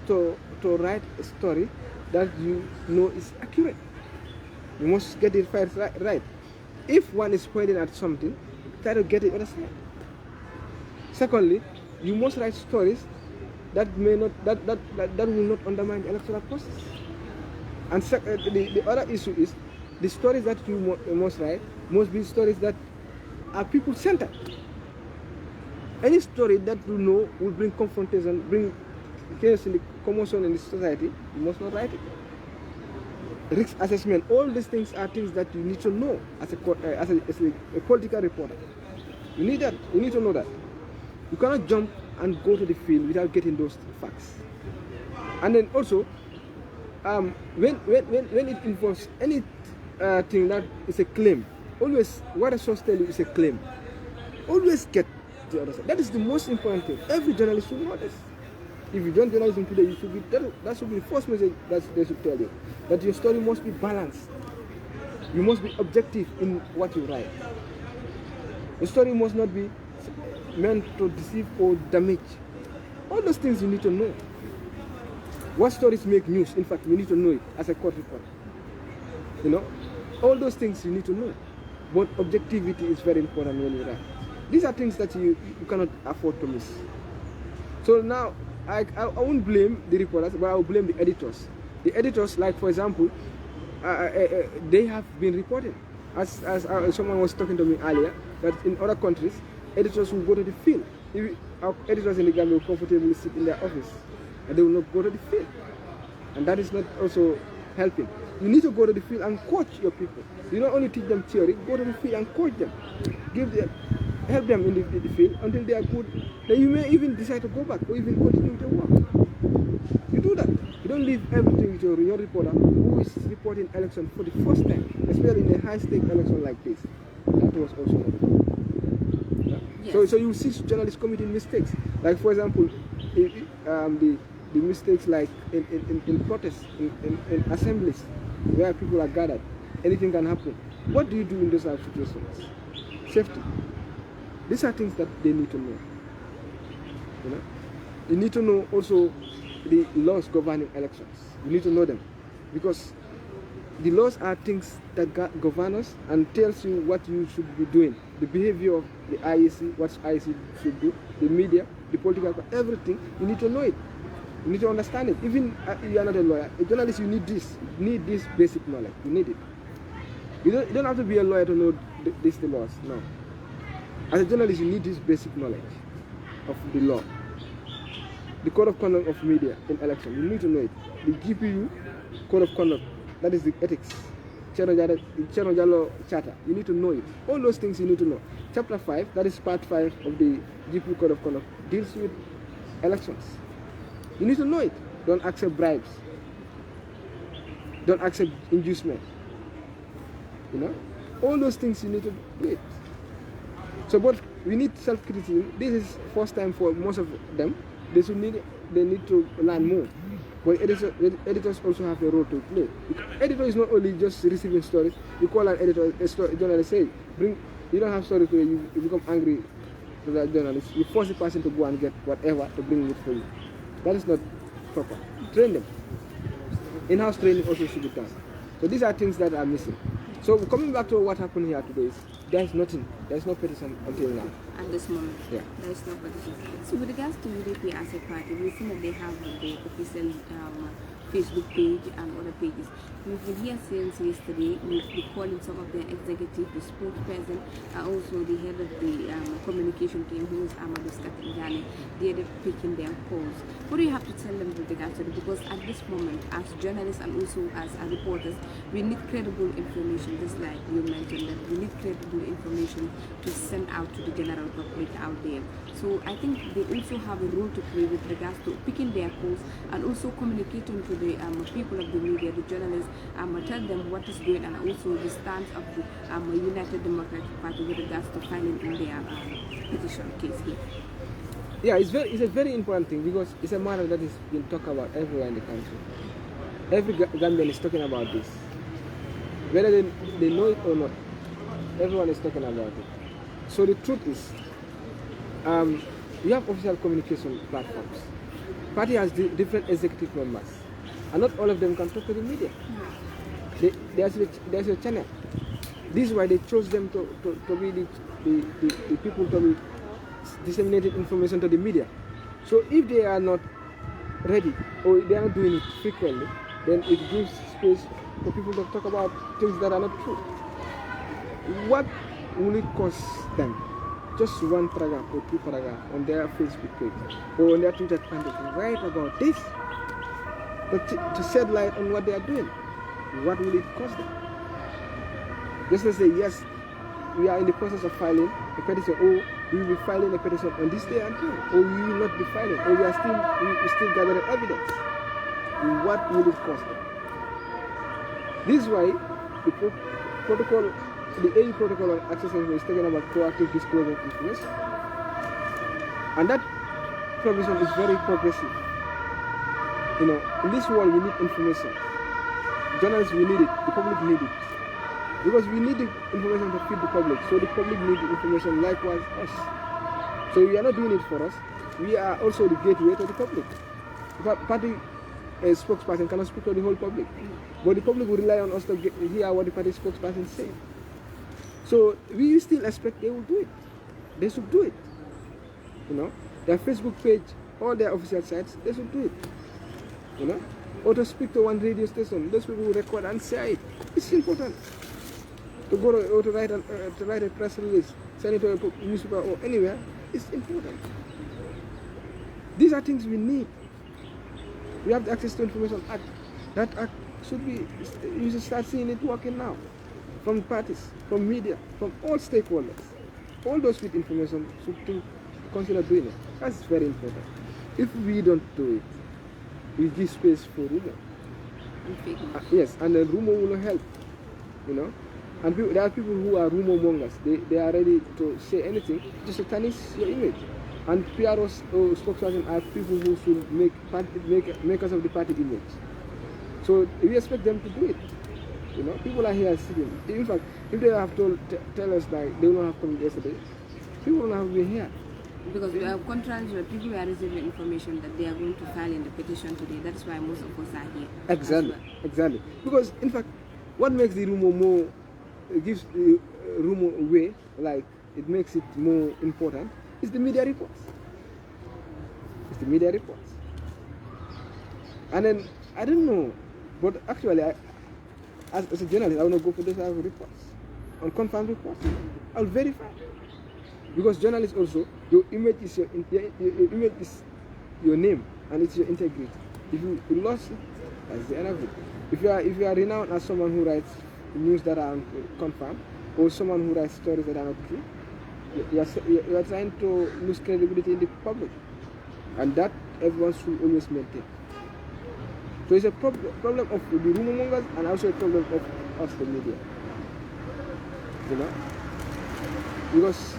to write a story that you know is accurate. You must get it right. If one is pointing at something, try to get it on the side. Secondly, you must write stories that may not that will not undermine the electoral process. And the other issue is the stories that you must write must be stories that are people-centered. Any story that you know will bring confrontation, bring chaos in the commotion in the society, you must not write it. Risk assessment, all these things are things that you need to know as a political reporter. You need that. You need to know that. You cannot jump and go to the field without getting those facts. And then also, when it involves any thing that is a claim, always what a source tells you is a claim. Always get the other side. That is the most important thing. Every journalist should know this. If you join journalism today, you should be that should be the first message that they should tell you. That your story must be balanced. You must be objective in what you write. The story must not be meant to deceive or damage. All those things you need to know. What stories make news? In fact, we need to know it as a court reporter. You know, all those things you need to know. But objectivity is very important when you write. These are things that you cannot afford to miss. So now, I won't blame the reporters, but I will blame the editors. The editors, like for example, they have been reporting. As someone was talking to me earlier, that in other countries, editors will go to the field. Our editors in the Gambia will comfortably sit in their office, and they will not go to the field. And that is not also helping. You need to go to the field and coach your people. You not only teach them theory, go to the field and coach them. Help them in the field until they are good. Then you may even decide to go back or even continue with your work. You do that. You don't leave everything with your reporter who is reporting election for the first time, especially in a high-stake election like this. That was also not good. Yes. So you see journalists committing mistakes. Like for example, the mistakes like in protests, in assemblies, where people are gathered. Anything can happen. What do you do in those types of situations? Safety. These are things that they need to know. You know? you need to know also the laws governing elections. You need to know them, because the laws are things that govern us and tells you what you should be doing. The behavior of the IEC, what IEC should do, the media, the political, everything. You need to know it. You need to understand it. Even you are not a lawyer, a journalist, you need this. You need this basic knowledge. You need it. You don't have to be a lawyer to know the laws. No. As a journalist, you need this basic knowledge of the law. The code of conduct of media in election, you need to know it. The GPU code of conduct, that is the ethics. Cherno Charter, you need to know it. All those things you need to know. Chapter 5, that is part 5 of the GPU code of conduct, deals with elections. You need to know it. Don't accept bribes. Don't accept inducement. You know, all those things you need to do it. So, but we need self-criticism. This is first time for most of them. They need to learn more. But editors also have a role to play. Editor is not only just receiving stories. You call an editor, a journalist, say, you don't have stories where you become angry to that journalist. You force the person to go and get whatever to bring it for you. That is not proper. Train them. In-house training also should be done. So these are things that are missing. So coming back to what happened here today, there is nothing. There is no petition until now. At this moment, yeah, there is no petition. So with regards to UDP as a party, we see that they have the official Facebook page and other pages. We've been here since yesterday. We've been calling some of their executive, the spokesperson, and also the head of the communication team, who is Amadou Skatingane. They are picking their calls. What do you have to tell them with regards to it? Because at this moment, as journalists and also as reporters, we need credible information, just like you mentioned, that we need credible information to send out to the general public out there. So I think they also have a role to play with regards to picking their calls and also communicating to the people of the media, the journalists, tell them what is going on, and also the stance of the United Democratic Party with regards to filing in their petition case here. Yeah, it's a very important thing, because it's a matter that is being talked about everywhere in the country. Every Gambian is talking about this. Whether they know it or not, everyone is talking about it. So the truth is, we have official communication platforms. Party has different executive members, and not all of them can talk to the media. There's a channel. This is why they chose them to be the people to be disseminating information to the media. So if they are not ready, or they are not doing it frequently, then it gives space for people to talk about things that are not true. What will it cost them? Just one paragraph or two paragraphs on their Facebook page or on their Twitter handle to write about this, but to shed light on what they are doing. What will it cost them? Just to say, yes, we are in the process of filing a petition, or we will be filing a petition on this day and time, or we will not be filing, or we still gathering evidence. What will it cost them? This is why the protocol, the AU protocol on access information is talking about proactive disclosure of information. And that provision is very progressive. You know, in this world we need information. Journalists, we need it. The public need it. Because we need the information to feed the public. So the public need the information, likewise us. So we are not doing it for us. We are also the gateway to the public. The party spokesperson cannot speak to the whole public. But the public will rely on us to hear what the party spokesperson say. So we still expect they will do it. They should do it. You know, their Facebook page, all their official sites, they should do it. You know, or to speak to one radio station, those people will record and say it. It's important. To go or to write a press release, send it to a newspaper or anywhere, it's important. These are things we need. We have the Access to Information Act. That act should be, you should start seeing it working now. From parties, from media, from all stakeholders. All those with information should consider doing it. That's very important. If we don't do it, we give space for rumor. Yes, and the rumor will not help. You know? And there are people who are rumor mongers. They are ready to say anything just to tarnish your image. And PROs or spokesperson are people who should make makers of the party image. So we expect them to do it. You know, people are here sitting. In fact, if they have tell us like they will not have come yesterday, people will not have been here. Because we are contrary to people are receiving information that they are going to file in the petition today. That's why most of us are here. Exactly, as well. exactly. Because in fact, what makes the rumor more, gives the rumor away, like it makes it more important, is the media reports. It's the media reports. And then, I don't know, but actually, as a journalist, I will not go for those type of reports, unconfirmed reports. I'll verify. Because journalists also, your image is your image is your name and it's your integrity. If you lost it, that's the end of it. If you are renowned as someone who writes news that are confirmed, or someone who writes stories that are not true, you are trying to lose credibility in the public, and that everyone should always maintain. So it's a problem of the rumor mongers and also a problem of us, the media. You know, because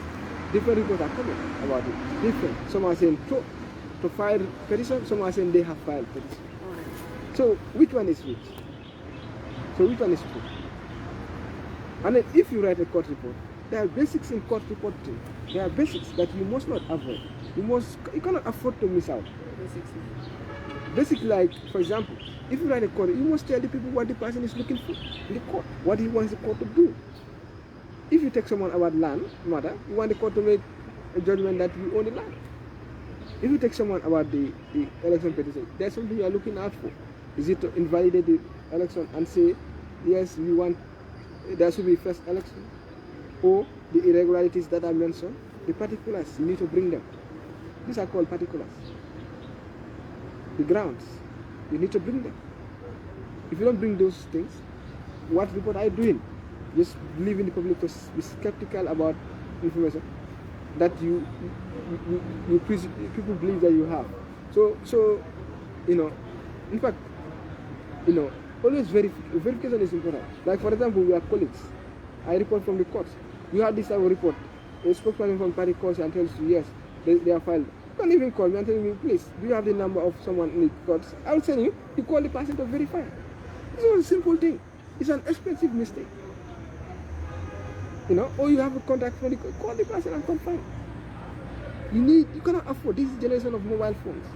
different reports are coming about it. Different. Some are saying to file petition, some are saying they have filed petition. So which one is which? So which one is true? And then if you write a court report, there are basics in court reporting. There are basics that you must not avoid. You cannot afford to miss out. Basically, like, for example, if you write a court, you must tell the people what the person is looking for in the court, what he wants the court to do. If you take someone about land matter, you want the court to make a judgment that you own the land. If you take someone about the election petition, there's something you are looking out for. Is it to invalidate the election and say, yes, we want there should be first election, or the irregularities that are mentioned, the particulars, you need to bring them. These are called particulars. The grounds, you need to bring them. If you don't bring those things, what report are you doing? Just leaving the public to be skeptical about information that people believe that you have. So you know, in fact, you know, always verification is important. Like, for example, we are colleagues. I report from the courts. You have this type of report. A spokesperson from party calls and tells you, yes, they are filed. You can't even call me and tell me, please, do you have the number of someone in the courts? I will send you. You call the person to verify. It's not a simple thing. It's an expensive mistake. You know, or you have a contact from the court, call the person and confirm. You cannot afford this generation of mobile phones.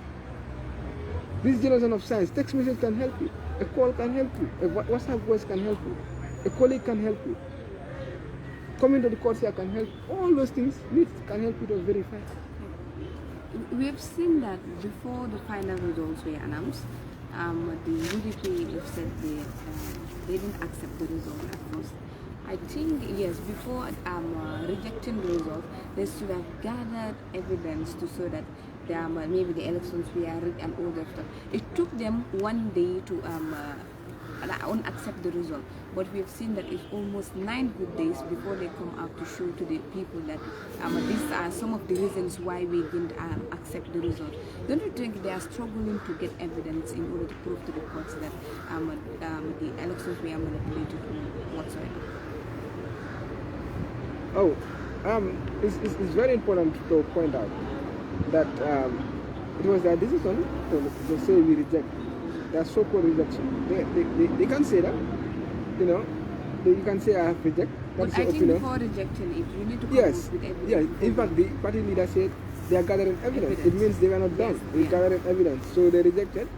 This generation of science, text message can help you. A call can help you. A WhatsApp voice can help you. A colleague can help you. Coming to the court here can help. All those things can help you to verify. We have seen that before the final results were announced, the UDP have said they didn't accept the result at first. I think, yes, before rejecting the result, they should have gathered evidence to show that maybe the elections were rigged and all that stuff. It took them one day to unaccept the result, but we've seen that it's almost 9 good days before they come out to show to the people that these are some of the reasons why we didn't accept the result. Don't you think they are struggling to get evidence in order to prove to the courts that the elections were manipulated or whatsoever? Oh, it's very important to point out that it was their decision to say we reject. Their so-called rejection. They can say that, you know. You can say I have rejected. But I think before rejecting it, you need to come up with evidence. Yes. In fact, the party leader said they are gathering evidence. It means they were not done. They gathering evidence, so they rejected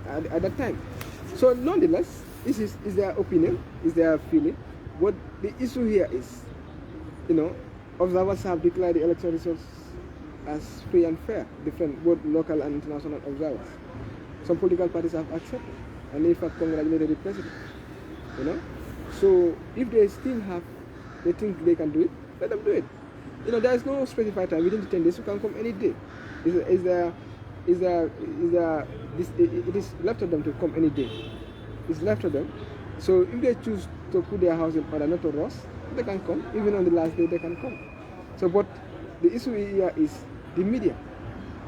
at that time. So nonetheless, this is their opinion, is their feeling. But the issue here is, you know, observers have declared the election results as free and fair, different both local and international observers. Some political parties have accepted, and in fact congratulated the president. You know, so if they still they think they can do it, let them do it. You know, there is no specified time within the 10 days. You can come any day. It is left to them to come any day. It's left to them. So if they choose to put their house in order, not to rush, they can come. Even on the last day, they can come. So, but the issue here is the media.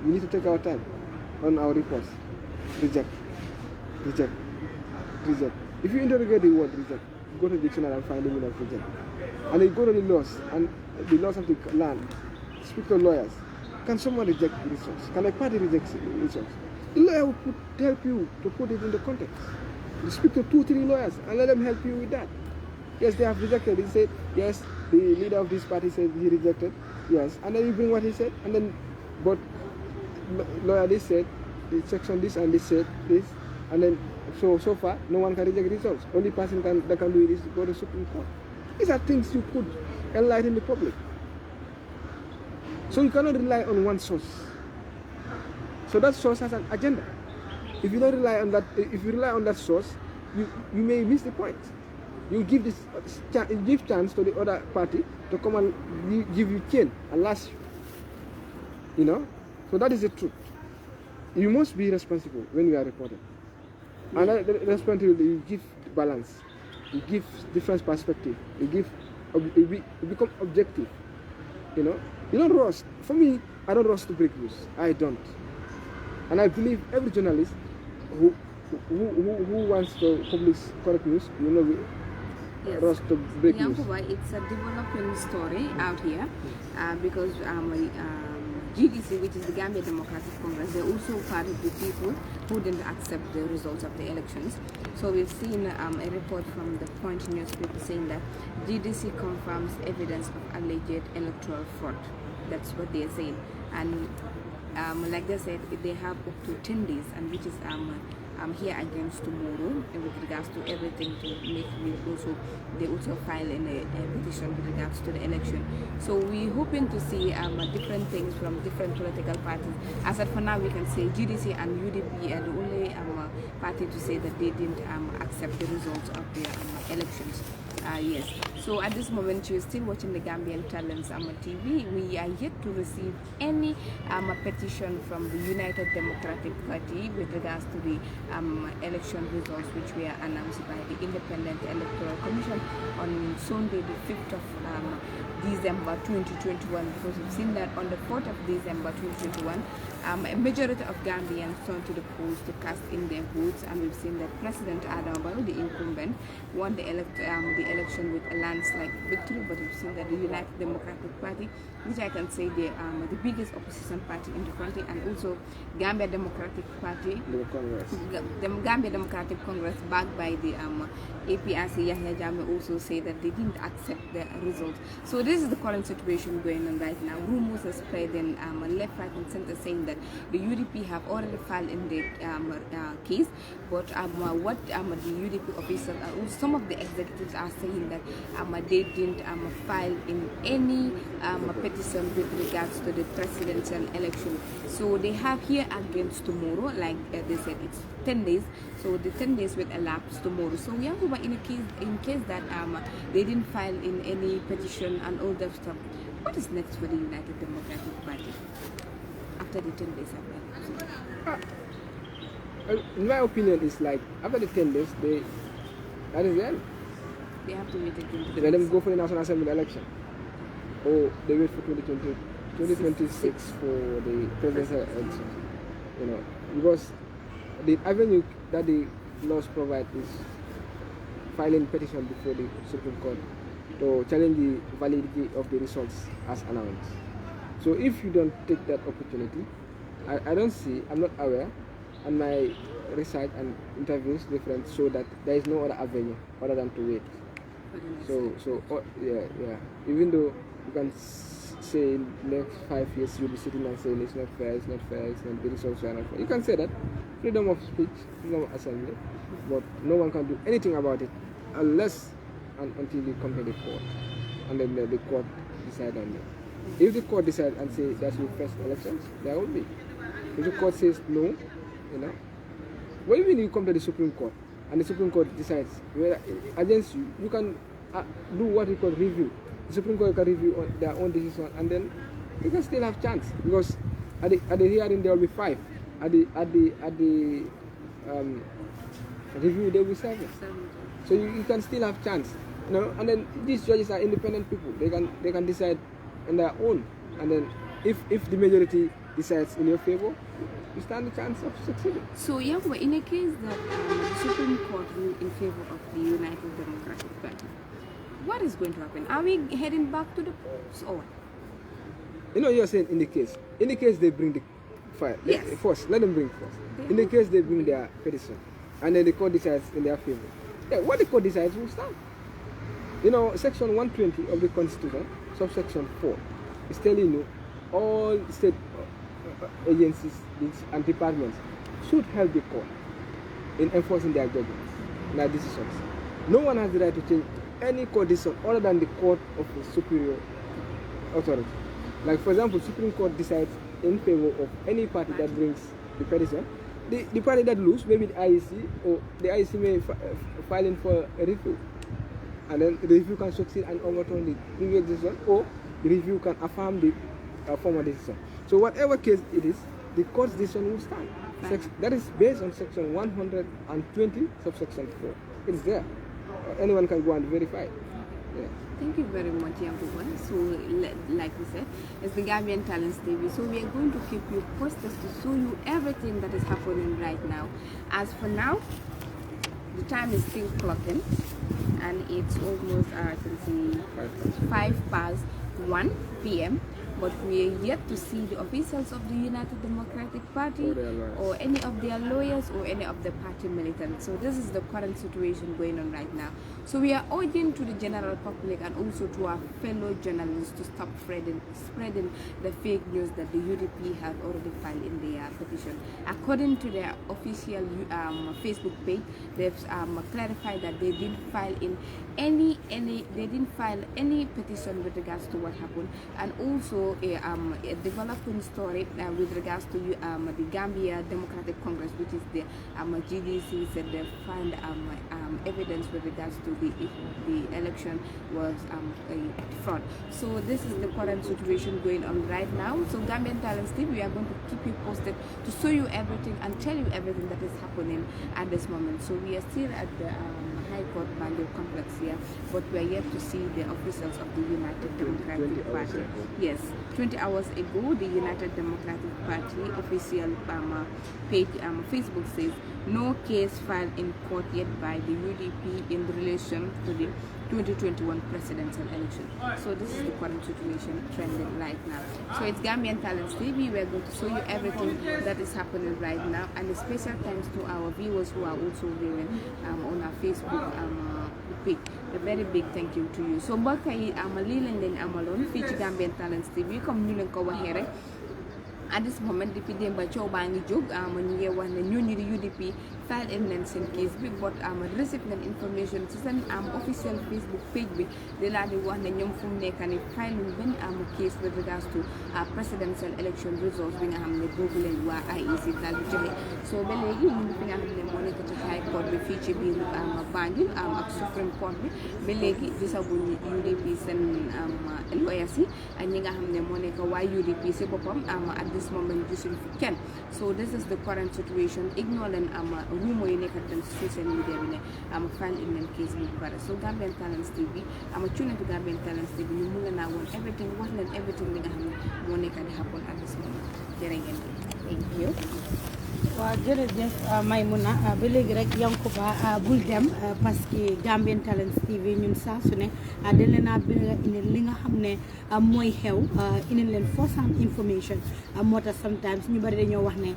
We need to take our time on our reports. Reject. If you interrogate the word reject, go to the dictionary and find the meaning of reject. And then go to the laws and the laws of the land. Speak to lawyers. Can someone reject the results? Can a party reject the results? The lawyer will help you to put it in the context. You speak to 2-3 lawyers and let them help you with that. Yes, they have rejected. He said, yes, the leader of this party said he rejected. Yes, and then you bring what he said, and then, but lawyer this said, the section this and this said this, and then so far no one can reject results. Only person that can do it is go to the Supreme Court. These are things you could enlighten the public. So you cannot rely on one source. So that source has an agenda. If you don't rely on that, if you rely on that source, you may miss the point. You give give chance to the other party to come and give you chain and lash you. You know, so that is the truth. You must be responsible when you are reporting. And the responsibility, you give balance, you give different perspective, you become objective. You know, you don't rush. For me, I don't rush to break news. I don't. And I believe every journalist who wants to publish correct news, you know, yes, rush to break news. It's a developing story out here because GDC, which is the Gambia Democratic Congress, they also part of the people who didn't accept the results of the elections. So we've seen a report from the Point newspaper saying that GDC confirms evidence of alleged electoral fraud. That's what they are saying. And like they said, they have up to 10 days, and which is here against tomorrow with regards to everything to make they also file in a petition with regards to the election. So we're hoping to see different things from different political parties. As of for now, we can say GDC and UDP are the only party to say that they didn't accept the results of the elections. Yes. So at this moment, you're still watching the Gambian Talents TV. We are yet to receive any petition from the United Democratic Party with regards to the election results, which were announced by the Independent Electoral Commission on Sunday, the 5th of December 2021. Because we've seen that on the 4th of December 2021, a majority of Gambians turned to the polls to cast in their votes, and we've seen that President Adama, Barrow, the incumbent, won the election with a landslide victory. But we've seen that the United Democratic Party, which I can say they are the biggest opposition party in the country, and also Gambia Democratic Party, the Gambia Democratic Congress, backed by the APRC Yahya Jammeh, also say that they didn't accept the results. So this is the current situation going on right now. Rumors are spreading left, right, and center, saying that the UDP have already filed in the case, but what the UDP officials, some of the executives are saying that they didn't file in any petition with regards to the presidential election. So they have here against tomorrow, like they said, it's 10 days. So the 10 days will elapse tomorrow. So we have in case that they didn't file in any petition and all that stuff. What is next for the United Democratic Party after the 10 days have been? In my opinion, it's like after the 10 days, that is the end. They have to wait again. Let them go for the National Assembly election, or they wait for 2026 for the presidential election. You know, because the avenue that the laws provide is filing petition before the Supreme Court to challenge the validity of the results as announced. So if you don't take that opportunity, I don't see, I'm not aware, and my research and interviews different show that there is no other avenue other than to wait. Yeah. Even though you can say in the next 5 years you'll be sitting and saying it's not fair, the results are not fair. You can say that, freedom of speech, freedom of assembly, but no one can do anything about it unless and until you come to the court, and then the court decide on it. If the court decides and say that's your first elections, there will be. If the court says no, you know, but even if you come to the Supreme Court and the Supreme Court decides whether against you, you can do what we call review. The Supreme Court can review their own decision, and then you can still have chance, because at the hearing there will be 5. At the review there will be 7. So you can still have chance, you know. And then these judges are independent people. They can decide on their own, and then if the majority decides in your favor, you stand a chance of succeeding. So Yakuba, in a case that the Supreme Court ruled in favor of the United Democratic Party, what is going to happen? Are we heading back to the polls or what? You know, you're saying in the case they bring the file. Yes. First, let them bring first. In the case they bring their petition, and then the court decides in their favor. Yeah, what the court decides will stand. You know, Section 120 of the Constitution, subsection 4, is telling you all state agencies and departments should help the court in enforcing their judgments, their decisions. No one has the right to change any court decision other than the court of the superior authority. Like for example, Supreme Court decides in favor of any party that brings the petition. The party that loses, maybe the IEC, or the IEC may file in for a review. And then the review can succeed and overturn the previous decision, or the review can affirm the former decision. So whatever case it is, the court's decision will stand. That is based on section 120, subsection 4. It's there. Anyone can go and verify it. Yeah. Thank you very much, Yankuba. So, like we said, it's the Gambian Talents TV. So we are going to keep you posted to show you everything that is happening right now. As for now, the time is still clocking, and it's almost, I can see, 1:05 p.m. But we are yet to see the officials of the United Democratic Party or any of their lawyers or any of the party militants. So this is the current situation going on right now. So we are urging to the general public and also to our fellow journalists to stop spreading the fake news that the UDP have already filed in their petition. According to their official Facebook page, they've clarified that they didn't file in any petition with regards to what happened, and also a developing story with regards to the Gambia Democratic Congress, which is the GDC, said they found evidence with regards to the election was a fraud. So this is the current situation going on right now. So Gambian Talents TV, we are going to keep you posted to show you everything and tell you everything that is happening at this moment. So we are still at the High Court Barrow complex here, but we are yet to see the officials of the United Democratic Party. Yes, 20 hours ago, the United Democratic Party official page Facebook says no case filed in court yet by the UDP in relation to the 2021 presidential election. So this is the current situation trending right now. So it's Gambian Talents TV. We are going to show you everything that is happening right now, and a special thanks to our viewers who are also viewing on our Facebook page. A very big thank you to you. So mbokk yi lii lañ leen amaloon fii ci Gambian Talents TV comme ñu leen ko waxee rek. At this moment, depuis démba coow baa ngi jóg ñu ngi wax ne ñooñu di UDP file in leen seen case bi, but receive nañ information ci seen official Facebook page bi di laa di wax ne ñoom fu mu nekk ni file luñ benn case with regards to presidential election results bi nga xam ne boobu leen waa IEC daal di joxe. So ba léegi ñu ngi fi nga xam ne moo nekk ci High Court bi fii ci biir Banjul ak Supreme Court bi ba léegi gisaguñ UDP seen lawyers yi ak ñi nga xam ne moo nekk waa UDP si boppam at this moment gisuñ fi kenn. So this is the current situation. Ignore leen rumor yi nekk ci social media bi ne file in leen case bi bu bare. So Gambian Talents TV tune into Gambian Talents TV ñu mun leen a woon everything, wax leen everything li nga xam ne moo nekk di happen at this moment. Jërë ngeen thank you. waaw jërëjëf Maymuna ba léegi rek Yankuba bul dem parce que Gambian Talents TV ñun saa su ne dañ leen a bëgg indi li nga xam ne mooy xew indi leen first hand information moo tax sometimes ñu bari dañoo wax ne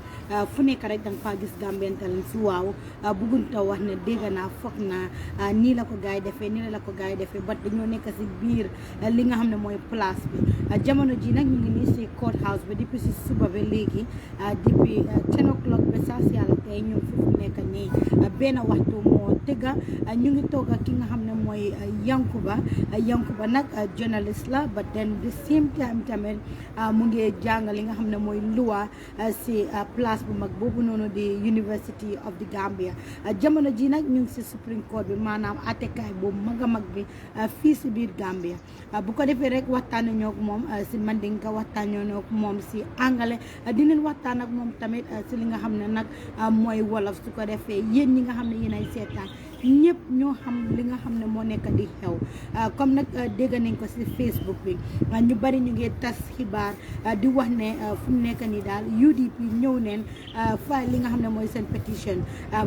fu nekk rek da nga faa gis Gambian Talents waaw bëgguñ ta wax ne dégg naa foog naa nii la ko gaay defee nii la ko gaay defee but dañoo nekk si biir li nga xam ne mooy place bi jamono ji nag ñu ngi nii si court house bi depuis si suba ba léegi depuis 10 o'clock ba saa si yàlla tey ñun foofu nekk nii benn waxtu moo tëgga ñu ngi toog ak ki nga xam ne mooy Yankuba nag journalist la but then the same time tamit mu ngi jàng li nga xam ne mooy loi si place bu mag boobu noonu di University of the Gambia jamono ji nag ñu ngi si Supreme Court bi maanaam attekaay boobu mag a mag bi fii si biir Gambia bu ko defee rek waxtaan ñoo ak moom si Mandinka waxtaan ñoo ak moom si anglais dinañ waxtaan ak moom tamit si li nga xam ne nag mooy wolof su ko defee yéen ñi nga xam ne yéen ay seetaan ñëpp ñoo xam li nga xam ne moo nekk di xew comme nag dégg nañ ko si Facebook bi ñu bari ñu ngi tas xibaar di wax ne fu mu nekk nii daal UDP ñëw neen fa li nga xam ne mooy seen pétition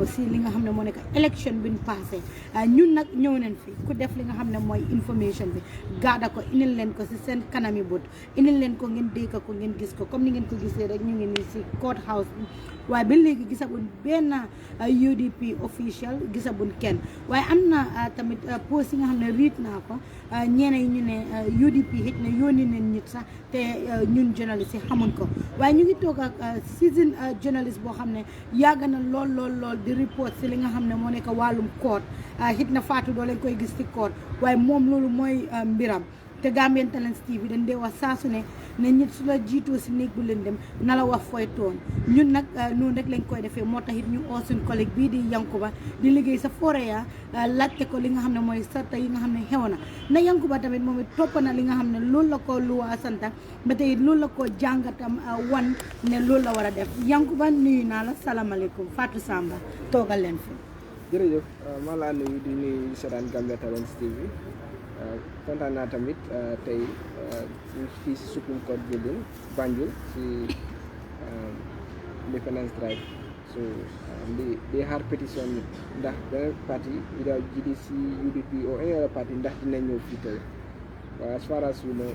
si li nga xam ne moo nekk élection bi ñu passé ñun nag ñëw neen fi ku def li nga xam ne mooy information bi gaada ko indil leen ko si seen kanami bët indil leen ko ngeen dégg ko ngeen gis ko comme ni ngeen ko gisee rek ñu ngi nii si court house bi waaye ba léegi gisaguñ benn UDP official gisaguñ kenn waaye am na tamit post yi nga xam ne riit naa ko ñeneen ñu ne UDP xëj na yónni nañ nit sax te ñun journaliste yi xamuñ ko waaye ñu ngi toog ak season journaliste boo xam ne yàgg na lool di report si li nga xam ne moo nekk wàllum court xëj na Fatou doo leen koy gis ci court waaye moom loolu mooy mbiram te Gambian Talents TV dañ dee wax saa su ne nit su la jiitoo si néeg bu leen dem na la wax fooy toon ñun nag noonu rek lañ koy defee moo tax it ñu oo suñ collègue bii di Yankuba di liggéey sa Forea laajte ko li nga xam ne mooy sarta yi nga xam ne xew na Yankuba tamit moom it topp na li nga xam ne loolu la ko luwaa santa ba tey loolu la ko jàngatam wan ne loolu la war a def Yankuba nuyu naa la salaamaaleykum Fatou Samba toogal leen fi. jërëjëf maa laa nuyu di nuyu seetaan Gambian Talents TV kontaan naa tamit tey fii si Supreme Court building Banjul si Independence Drive so di xaar pétition ndax beneen parti without GDC UDP or any other party ndax dinañ ñëw fii tey waaye as far as you know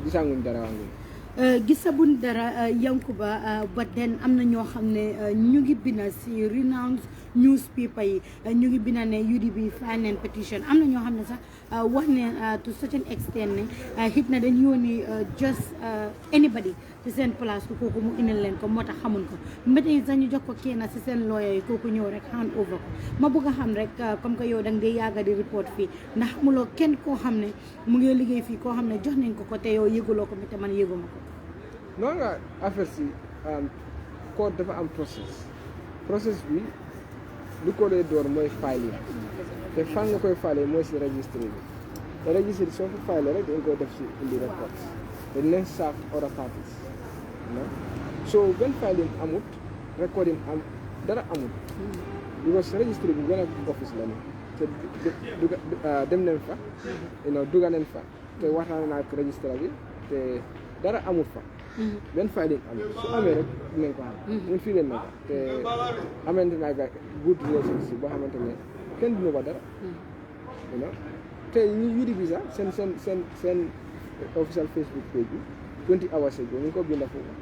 gisanguñ dara wanguñ gisabuñ dara Yankuba ba den am na ñoo xam ne ñu ngi bina si renowned newspaper yi ñu ngi bina ne UDP file nañ petition am na ñoo xam ne sax wax ne to such an extent ne xit na dañ yónni just anybody ci seen place ku kooku mu indil leen ko moo tax xamuñ ko mbéte yi sax ñu jox ko kenn si seen lawyer yi kooku ñëw rek hand over ko ma bëgg a xam rek comme que yow da nga dee yàgga di report fii ndax xamuloo kenn koo xam ne mu ngi liggéey fii koo xam ne jox nañ ko te yow yëguloo ko te man yëguma ko non nga affaire si code dafa am process bi lu ko dee door mooy file te fan nga koy file mooy si registre bi te registre soo fa file rek dañ koy def si indi records dañ leen saaf other parties so benn filing amut recording am dara amut because registre bi benn office la ne te dem nañ fa duga nañ fa te waxtaan naa ak registre bi te dara amut fa benn filing amut su amee rek dinañ ko xam ñun fii leen nekk te amante naa ga good relationship boo xamante ne kenn dina ko dara te ñu UDP sax seen official Facebook page bi 20 hours ago ñu ngi ko binda foofu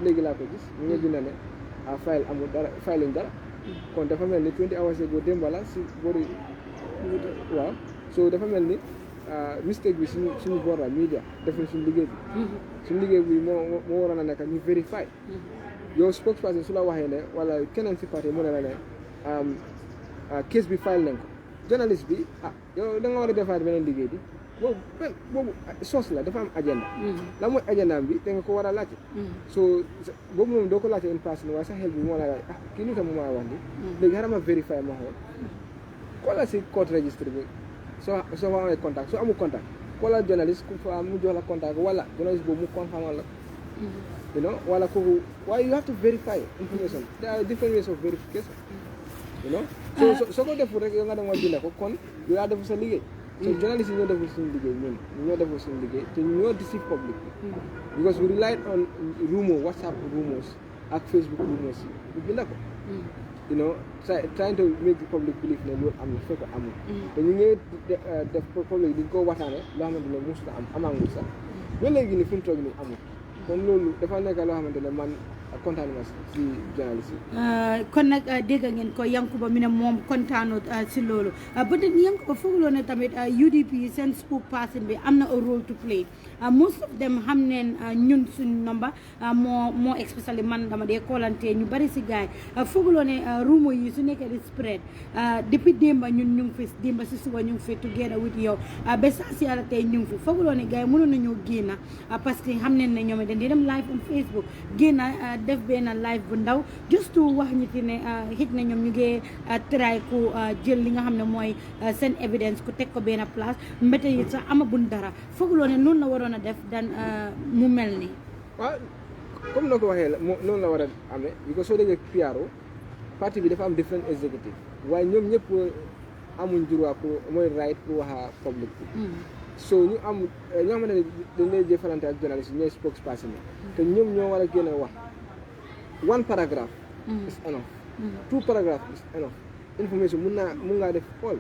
léegi laa ko gis ñu ngi binda ne file amul dara filing dara kon dafa mel ni 20 hours ago démb la si boori waaw so dafa mel ni mistake bi suñu boor la media defuñ suñu liggéey bi suñu liggéey bi moo waroon a nekk ñu vérify yow spokesperson su la waxee ne wala keneen si parti mu ne la ne case bi file nañ ko journaliste bi yow da nga war a defaat beneen liggéey bi boobu source la dafa am agenda la mooy agenda bi da nga ko war a laajte so boobu moom doo ko laajte une personne waaye sa xel bi moo la laaj kii lu tax mu maa wax li léegi xaral ma vérifier ma xool xoolal si code registre bi soo fa amee contact soo amul contact xoolal journaliste ku fa mu jox la contact wala journaliste boobu mu confirmal la wala kooku waaye you have to verify information there are different ways of verification soo ko deful rek yow nga dem wa binda ko kon yow yaa deful sa liggéey so journalist yi ñoo deful suñu liggéey ñun ñoo deful suñu liggéey te ñoo deceive public because we relied on rumor WhatsApp rumors ak Facebook rumors yi ñu binda ko trying to make the public believe ne loolu am na fekk amul te ñu ngi def public di ko waxtaane loo xamante ne musuta amaangul sax ba léegi ni fu mu toog nii amul comme loolu dafa nekk loo xamante ne man kontaan na si journaliste yi kon nag dégg ngeen ko Yankuba mi ne moom kontaanut si loolu ba tey Yankuba fooguloo ne tamit UDP seen spokesperson bi am na a role to play most of them xam neen ñun suñ number moo especially man dama dee koolante ñu bari si gaay fooguloo ne rumo yi su nekkee di spread depuis démba ñun ñu ngi fi démba si suba ñu ngi fi together with yow ba saa si yàlla tey ñu ngi fi fooguloo ne gaay mënoon nañoo génna parce que xam neen ne ñoom dañ di dem live on Facebook génna def benn live bu ndaw just to wax ñi ti ne xëj na ñoom ñu ngi try ku jël li nga xam ne mooy seen evidence ku teg ko benn place mbete yi sax amabuñ dara fooguloo ne noonu la waroon a def dan mu mel ni waaw comme noo ko waxee la noonu la war a amee because soo déggee PRO parti bi dafa am different executive waaye ñoom ñëpp amuñ droit pour mooy right pour wax public bi so ñu am ñoo xamante ne dañ lay jëfalante ak journaliste ñooy spokesperson te ñoom ñoo war a génn wax one paragraph is enough two paragraph is enough information mun ngaa def all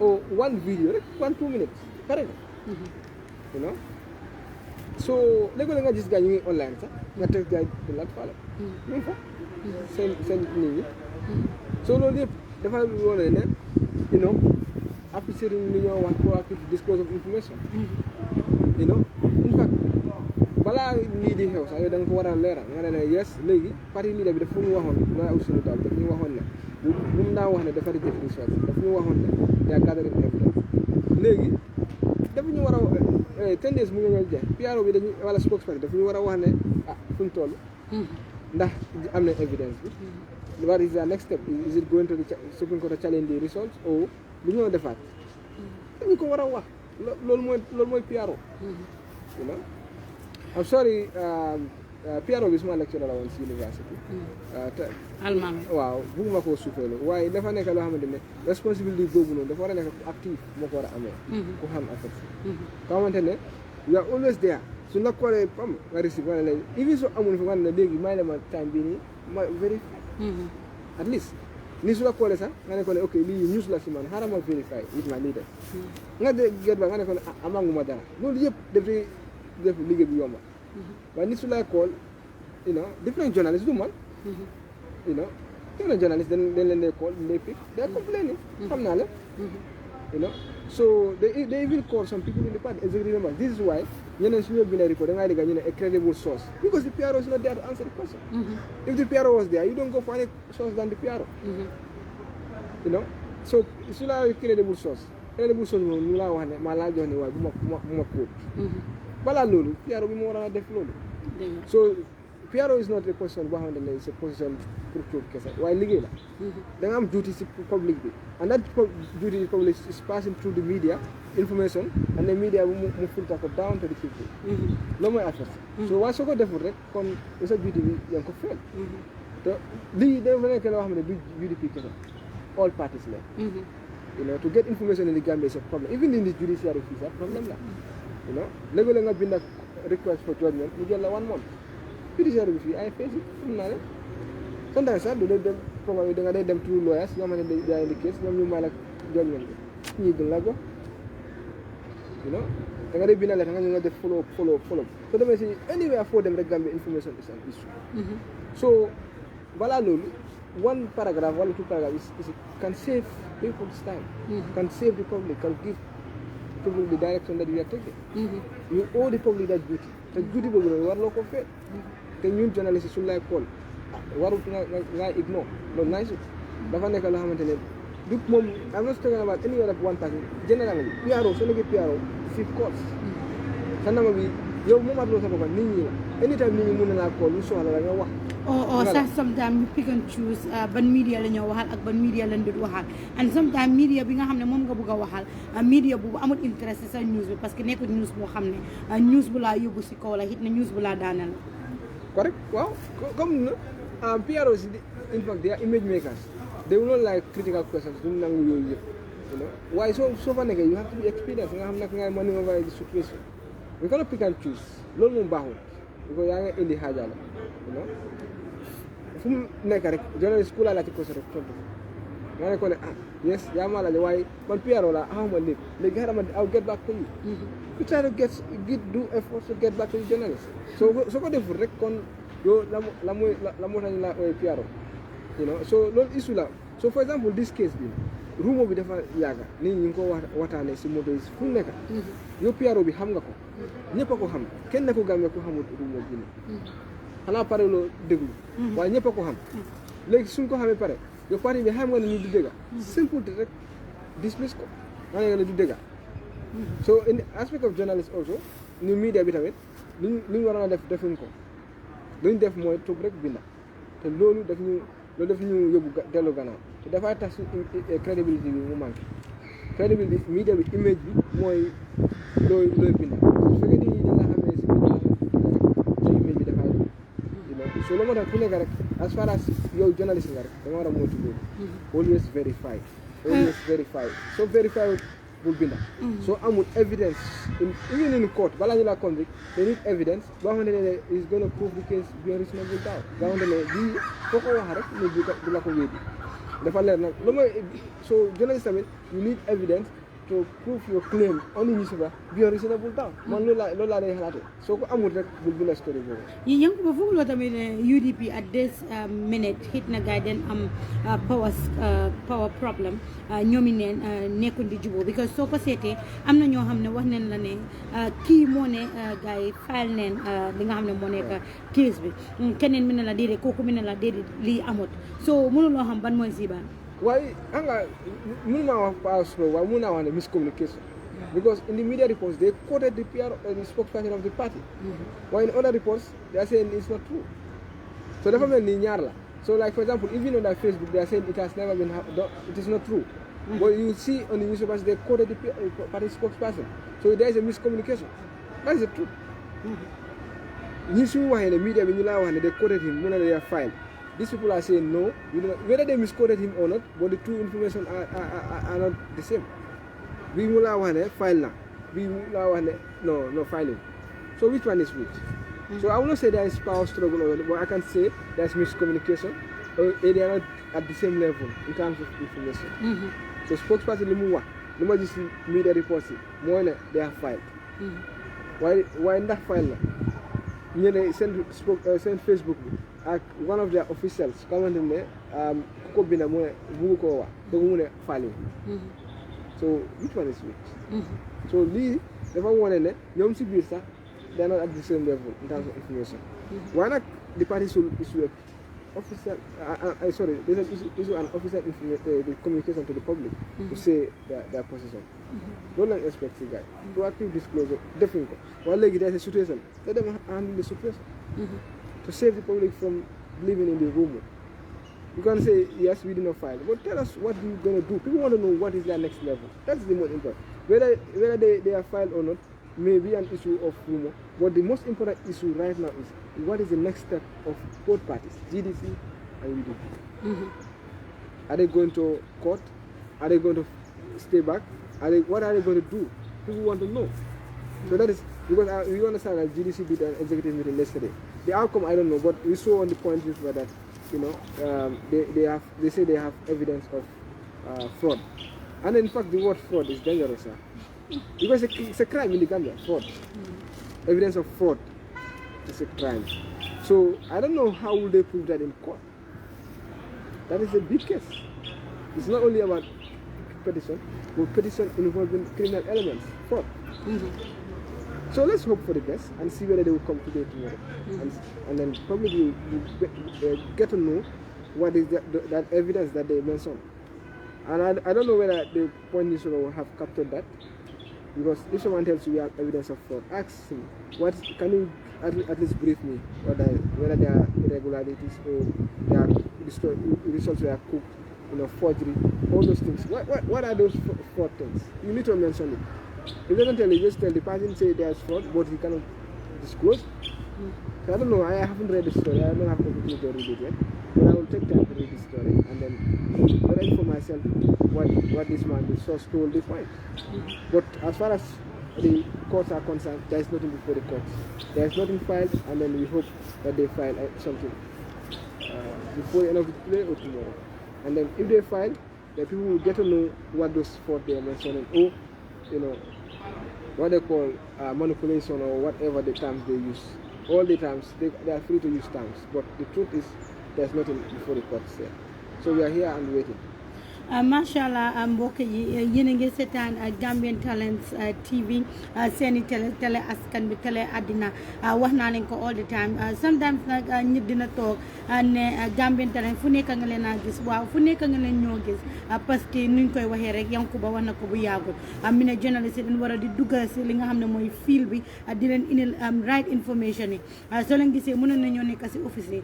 or one video rek 1-2 minutes pare na so léegi nga gis gars ñu ngi online sax nga teg gars yi laaj faale ñu fa seen nit ñi so loolu yëpp dafa wane ne you know appliquer li ñoo wax proactive disclose of information you know in fact balaa lii di xew sax yow da nga ko war a leeral nga ne yes léegi parti leader bi dafa mu waxoon looy Ousainou Darboe daf ñu waxoon ne bu mu daa wax ne dafa di def research daf ñu waxoon ne daa gathering evidence léegi dafa ñu war a 10 days mu ngi ñëw jeex PRO bi dañu wala spokesman dafa ñu war a wax ne ah fu ñu toll ndax am na evidence bi what is the next step is it going to the Supreme Court to challenge the results or lu ñoo defaat dañu ko war a wax loolu mooy PRO you know I'm sorry PRO bi suma lecturer la woon si university almaan waaw bugguma koo suufeelu waaye dafa nekk loo xamante ne responsibility boobu noonu dafa war a nekk ku active moo ko war a amee ku xam affaire si ko xamante ne you are always there su la koolee pam nga receive nga ne la even so amul fi nga ne léegi may la ma time bii nii ma vérify at least ni su la koolee sax nga ne ko ne ok lii news la si man xaaral ma verify with my leader nga de get ba nga ne ko ne amanguma dara loolu yëpp dafay def liggéey bi yomba waaye ni su lay call you know different journalists du man you know different journalists dañ leen dee call they pick they complaining xam naa la you know so they even call some people in the party executive members this is why ñeneen su ñu bindee report da ngay dégg ñu ne a credible source because the PRO is not there to answer the question if the PRO was there you don't go for any source than the PRO you know so su la credible source moom ñu laa wax ne maa laa jox ne waaye bu ma kóot balaa loolu PRO bi moo war a def loolu so PRO is not a position boo xamante ne c'est a position pour toog kese waaye liggéey la da nga am duty si public bi and that duty public is passing through the media information and the media mu filter ko down to the people loolu mooy affaire so waaye soo ko deful rek kon sa duty bi yaa ngi ko feel te lii dafa nekk loo xam ne du UDP kese all parties la you know to get information in the Gambia is a problem even in the judiciary fii sax problème la you know léegi-léeg nga bind ak request for judgment mu jël la 1 month judiciary bi fii ay fees yi xam naa ne sometimes sax du dee dem probablement da nga dee dem through lawyers yoo xam ne day indi case ñoom ñu may la judgment bi ñii duñ la jox you know da nga dee bind lettre nga ñu nga def follow so demee si anywhere foo dem rek Gambia information is an issue so balaa loolu one paragraph wala 2 paragraphs can save people's time can save the public can give people the direction that we are taking you owe the public that duty te duty boobu noonu war loo ko fee te ñun journaliste yi suñu lay call warut nga ignore loolu nice dafa nekk loo xamante ne du moom I'm not talking about any other one person generally PRO soo nekkee PRO fi calls sa nama bi yow moom atloo sa boppam nit ñi la anytime nit ñi mun na laa call ñu soxla la nga wax or sometimes you pick and choose ban media la ñoo waxal ak ban media lañ dut waxal and sometimes media bi nga xam ne moom nga bëgg a waxal media boobu amul interest sa news bi parce que nekkul news boo xam ne news bu laa yóbbu si kaw la hit na news bu laa daaneel correct waaw comme PROs in fact they are image makers they will not like critical questions duñ nangu yooyu yëpp you know waaye soo fa nekkee you have to be experienced nga xam nag ngay maneuver the situation we cannot pick and choose loolu moom baaxul because yaa nga indi xaajala you know fu mu nekk rek journaliste ku la laaj ci question rek tontu nga ne ko ne yes yaa ma laaj waaye man PRO la xamuma léegi xaaral ma I'll get back to you you try to do effort to get back to the journalist soo ko deful rek kon yow la moo tax ñu la PRO you know so loolu issue la so for example this case bi rumo bi dafa yàgga nit ñi ngi ko waxtaanee si moto yi fu mu nekk yow PRO bi xam nga ko ñëpp a ko xam kenn ne ko Gambie ko xamul rumo bi ne xanaa pare loo déglu waaye ñëpp a ko xam léegi suñ ko xamee pare yow parti bi xam nga ne ñu du dëgga simple rek dismiss ko nga ne du dëgga so in the aspect of journalist also ñu media bi tamit luñ waroon a def defuñ ko luñ def mooy toog rek binda te loolu daf ñu yóbbu dellu gannaaw te dafay tax su crédibilité bi mu manqué crédibilité media bi image bi mooy looy binda su fekkee nit ñi dina xamee si image bi dafay so loolu moo tax ku nekk rek as far as yow journaliste nga rek da nga war a moytu loolu always verify so verify bul binda so amul evidence even in court balaa ñu la convict they need evidence boo xamante ne is going to prove the case beyond reasonable doubt nga xamante ne bii foo ko wax rek ne du la ko wéedi dafa leer nag lu mooy so journalist tamit you need evidence to to prove your claim on the newspaper be a reasonable doubt. Man lola day halate. So ko amul rek bul bi la story bobu. Yang ko fofu lo tamit UDP at this minute hit na guide power problem ñomi neen nekkul di jubo because soo ko seetee am na ñoo xam ne wax neen la ne kii moo ne gars yi file neen li nga xam ne moo nekk case bi keneen mi ne la déedéet kooku mi ne la déedéet lii amut so mënuloo xam ban mooy siba Why anga mënuma wax waaye mën naa wax ne miscommunication because in the media reports they quoted the PR the spokesperson of the party while in other reports they are saying it's not true so dafa mel ni ñaar la so like for example even on their Facebook they are saying it has never been done, it is not true but you see on the newspapers they quoted the party spokesperson so there is a miscommunication that is the truth ñi suñu waxee ne media bi ñu laa wax ne they quoted him mu ne they are filed these people are saying no whether they misquoted him or not but the two information are not the same bi mu laa wax ne file na bi mu laa wax ne no filing so which one is which so I will not say there is power struggle or but I can say there is miscommunication or they are not at the same level in terms of information so spokesperson li mu wax li ma gis media reports yi mooy ne they are filed waaye ndax file la ñene seen Facebook bi ak one of their officials xamante ne ku ko binda mu ne bugg koo wax donc mu ne filing so which one is which so lii dafa wone ne ñoom si biir sax they are not at the same level in terms of information why not the party should issue official they should issue an official the communication to the public to say their position don't like expect the guy proactive disclosure definitely while there is a situation let them handle the situation to save the public from living in the rumor. You can say, yes, we did not file, but tell us what you're going to do. People want to know what is their next level. That's the most important. Whether they are filed or not may be an issue of rumor, but the most important issue right now is what is the next step of both parties, GDC and UDP. Are they going to court? Are they going to stay back? What are they going to do? People want to know. So that is because we understand that GDC did an executive meeting yesterday. The outcome I don't know, but we saw on the point that they say they have evidence of fraud, and in fact the word fraud is dangerous, because it's a crime in the Gambia. Fraud, evidence of fraud, is a crime. So I don't know how will they prove that in court. That is a big case. It's not only about petition, but petition involving criminal elements, fraud. So let's hope for the best and see whether they will come today tomorrow, and then probably we'll get to know what is that evidence that they mentioned. And I don't know whether the point newspaper will have captured that, because if someone tells you we have evidence of fraud, ask him, can you at least brief me whether there are irregularities or there are results were cooked, forgery, all those things. What are those fraud things? You need to mention it. If they don't tell you, just tell the person say there's fraud, but he cannot disclose. So I don't know, I haven't read the story, I don't have the opportunity to read it yet, but I will take time to read the story and then read for myself what this man, the source, told the point. But as far as the courts are concerned, there is nothing before the courts. There is nothing filed, and then we hope that they file something before the end of the day or tomorrow. And then if they file, the people will get to know what those fraud they are mentioning, or what they call manipulation or whatever the terms they use. All the terms, they are free to use terms, but the truth is there's nothing before the courts there. So we are here and waiting. Mashallah mbokk yi yéen a ngi seetaan Gambian Talents TV seeni télé askan bi télé àddina wax naa leen ko all the time sometimes nag nit dina toog ne Gambian Talents fu nekk nga leen a gis waaw fu nekk nga leen ñoo gis parce que nuñ koy waxee rek Yankuba wax na ko bu yàggul mi ne journaliste yi dañ war a di duggal si li nga xam ne mooy fil bi di leen indil right information yi soo leen gisee mënoon nañoo nekk si office yi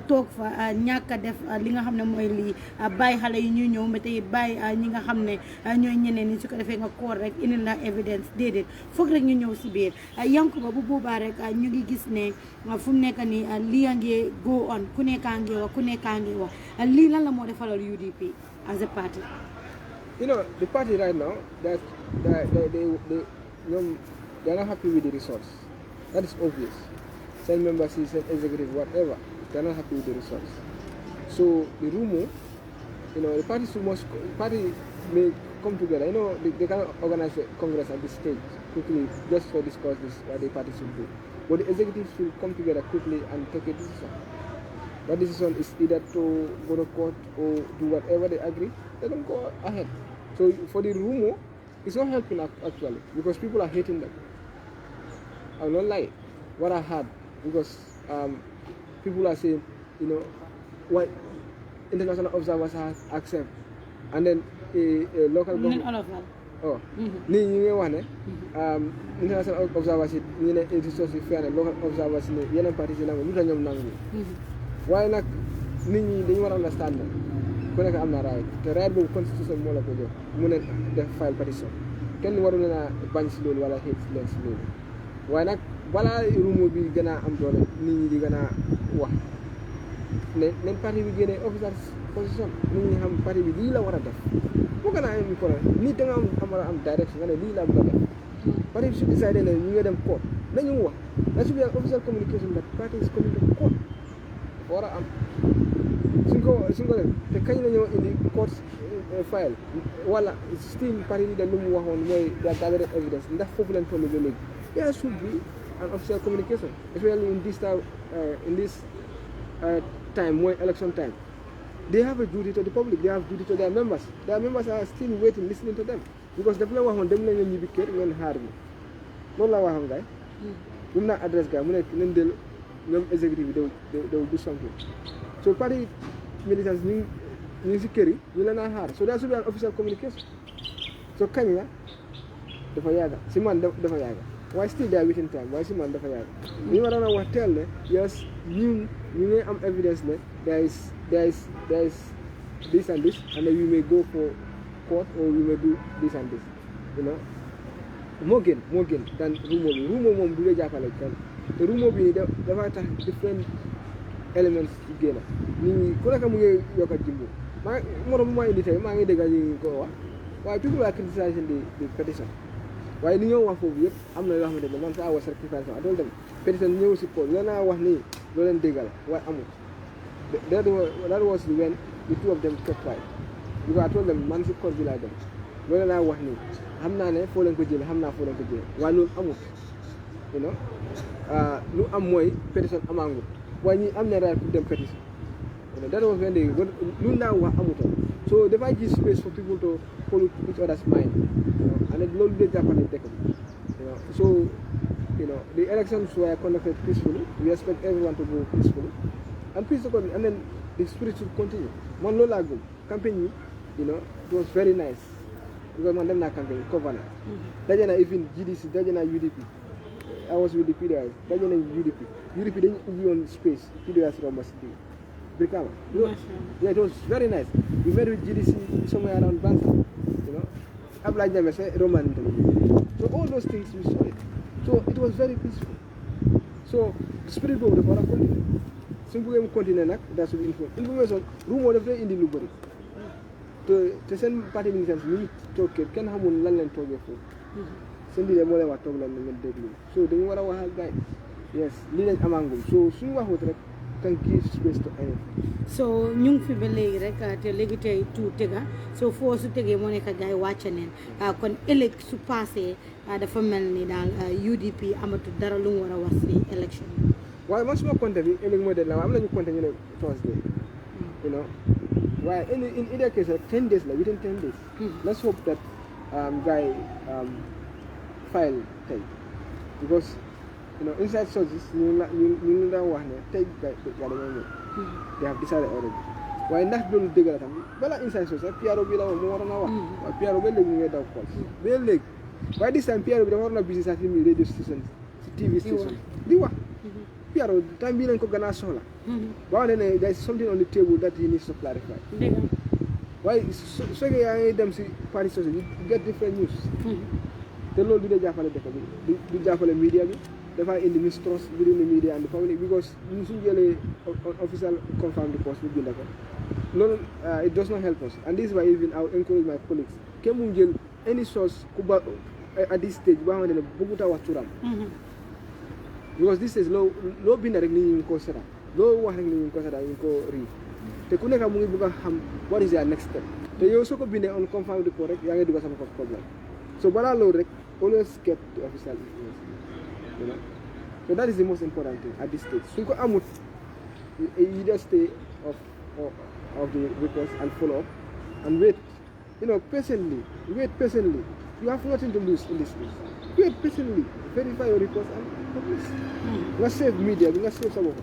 toog fa ñàkk a def li nga xam ne mooy lii bàyyi xale yi ñuy ñëw mbete bàyyi ñi nga xam ne ñooy ñeneen ñi su ko defee nga koor rek indil la évidence déedéet foog rek ñu ñëw si biir Yankuba bu boobaa rek ñu ngi gis ne fu mu nekk nii lii a ngi go on ku nekkaa ngi wax ku nekkaa ngi wax lii lan la moo defalal UDP as a party. The party right now they're not happy with the results. That is obvious. Send members, send executive, whatever, they're not happy with the results. So the rumor, the party may come together. You know, they cannot organize a congress at this stage quickly just to discuss this, what the party should do. But the executive should come together quickly and take a decision. That decision is either to go to court or do whatever they agree. They can go ahead. So for the rumor, it's not helping actually because people are hating them. I will not lie. What I heard, because people are saying, you know, what international observers have accept, and then a local government. All of that. Oh, ni ñu ngi wax ne international observers yi ñu ne institutions yi fair local observers ne yeneen parties yi nangu lu tax ñoom nangu waaye nag nit ñi dañu war a understand ne ku nekk am na right te right boobu constitution moo la ko jox mu ne def file petition kenn waru leen a bañ si loolu wala hate leen si loolu waaye nag balaa rumo bi gën a am doole nit ñi di gën a wax ne leen parti bi génnee official position nit ñi xam parti bi lii la war a def boo gën a am problème nit da nga am direction nga ne lii la bëgg a def parti bi su décidé ne ñu ngi dem court nañu wax that should be an official communication that party is coming to court war a am suñ ko def te kañ la ñoo indi court file wala still parti bi da lu mu waxoon mooy da gathering evidence ndax foofu leen toll ba léegi there should be an official communication especially in this time mooy election time. They have a duty to the public, they have duty to their members. Their members are still waiting, listening to them. Because the people who them leen ñibbi kër ngeen xaar bi loolu la waxam gaay bu mu naa adresse gaay mu ne leen del ñoom executive bi they will do something. So party militants ñu ngi si kër yi ñu leen a xaar so there should be an official communication. So kañ la dafa yàgga si man dafa yàgga waaye still they are waiting time waaye si man dafa yàgga li ma doon wax teel ne yes ñu ngi am evidence ne there is this and this, and then we may go for court or we may do this and this, you know. More gain than rumor. Rumor mom do the Japan like the rumor be there are different elements together. Ni kuna kama yoka jimbo. More of my detail, my idea go. Why people are criticizing the petition? Why you know what for you? I'm not going to once I was sacrificed. I told them petition new support. Then I was ni, don't degal. What am that was when the two of them kept quiet. Because I told them, man, should call like them. When I was new, I'm not falling to jail, I'm not falling to jail. Why no amok? You know? No amoy, petition amango. Why I'm not right to them petition? You know, that was when they no now amuto. So they might give space for people to follow each other's mind. You know? And then load the Japanese take them. You know? So, you know, the elections were conducted peacefully. We expect everyone to go peacefully. And peace will and then the spirit will continue. One lola go campaign, you know, it was very nice. Because one them na campaign, covenant. Dajana even GDC, Dajana UDP. I was with the PDI, Dajana UDP. UDP didn't be on space, PDI Roma City. Brikama. Yeah, it was very nice. We met with GDC somewhere around Banka, you know. Apply them as a Roman. So all those things we saw it. So it was very peaceful. So the spirit of the Barrow continue. Simple game continue nak that should be information rumor daf lay indi lu bari te sen parti militants ni toké ken xamul lan len togué fofu sen leader mo lay wax tok lan ngeen déglu so dañu wara wax ak gaay yes li lañ amangum so suñu waxut rek can give space to anything so ñu ngi fi ba léegi rek te léegi tey tout tega so foo su tegee moo nekk gaay wàcce neen kon ëllëg su passé dafa mel ni daal UDP amatu dara lu mu war a wax si élection. Why much more content in more than I'm not content Thursday. You know. Why in either case 10 days like within 10 days. Let's hope that guy file take. Because you know inside sources you don't want to take they have decided already. Why not do the digger well inside sources Piero Villa more than our Piero Villa we have calls. Well why this time Piero we don't business at radio stations TV stations. Piero, time being gonna sola. But then there's something on the table that he needs to clarify. Why so I them see party sources you get different news. They don't do the Japanese the Japanese media they find in the mistrust within the media and the public because usually official confirm the post will no it does not help us. And this is why even I encourage my colleagues. Can any source at this stage because this is low bin rek ni ñu ko sétal low wax rek ni ñu ko sétal ñu ko ri te ku nekk mu ngi bëgg a xam what is their next step te yow soo ko bindee on confirm report rek yaa ngi dugg sama problème so balaa loolu rek always get to official information you know so that is the most important thing at this stage suñ ko amut you just stay of the request and follow up and wait you know patiently you have nothing to lose in this case wait patiently verify your request and publish nga save media bi nga save sa bopp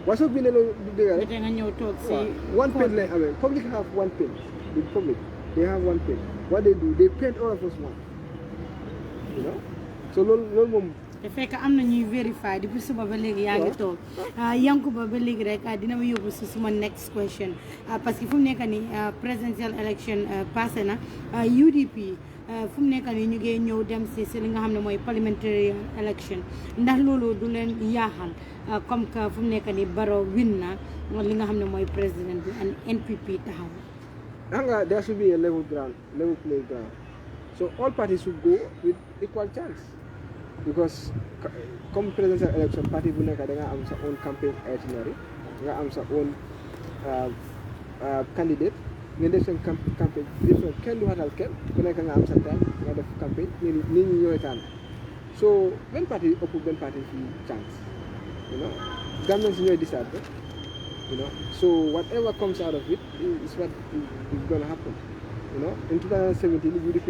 waaye soo bindee loolu du dëgg rek nga ñëw toog si one page lay amee public have one page the public they have one page what they do they paint all of us one you know so loolu moom te fekk am na ñuy vérifier depuis suba ba léegi yaa ngi toog Yankuba ba léegi rek dina ma yóbbu si suma next question parce que fu mu nekk nii presidential election passé na UDP fu mu nekk nii ñu ngi ñëw dem si li nga xam ne mooy parliamentary election ndax loolu du leen yaaxal comme que fu mu nekk nii Barrow win na li nga xam ne mooy président bi and NPP taxaw xam nga there should be a level playing ground so all parties should go with equal chance because comme presidential election party bu nekk da nga am sa own campaign itinerary nga am sa own candidate ngeen def seen campagne different kenn du xatal kenn ku nekk nga am sa time nga def campagne nit ñi ñooy tànn so benn parti ëpp benn parti fii chance you know Gambian si ñooy decide you know so whatever comes out of it is what is gonna happen you know in 2017 UDP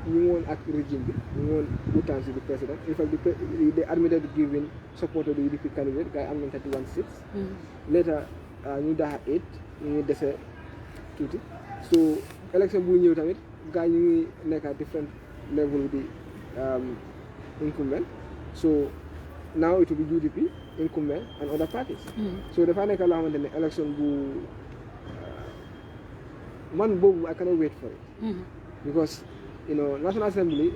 ñu woon ak régime bi ñu woon good times with the president in fact they admitted giving support to the UDP candidate guy am nañ 31 seats later ñu daha 8 ñu ngi dese tuuti so election bu ñëw tamit gars ñu ngi nekk at different level di incumbent so now it will be UDP incumbent and other parties so dafa nekk loo xamante ne election bu man boobu I cannot wait for it because you know National Assembly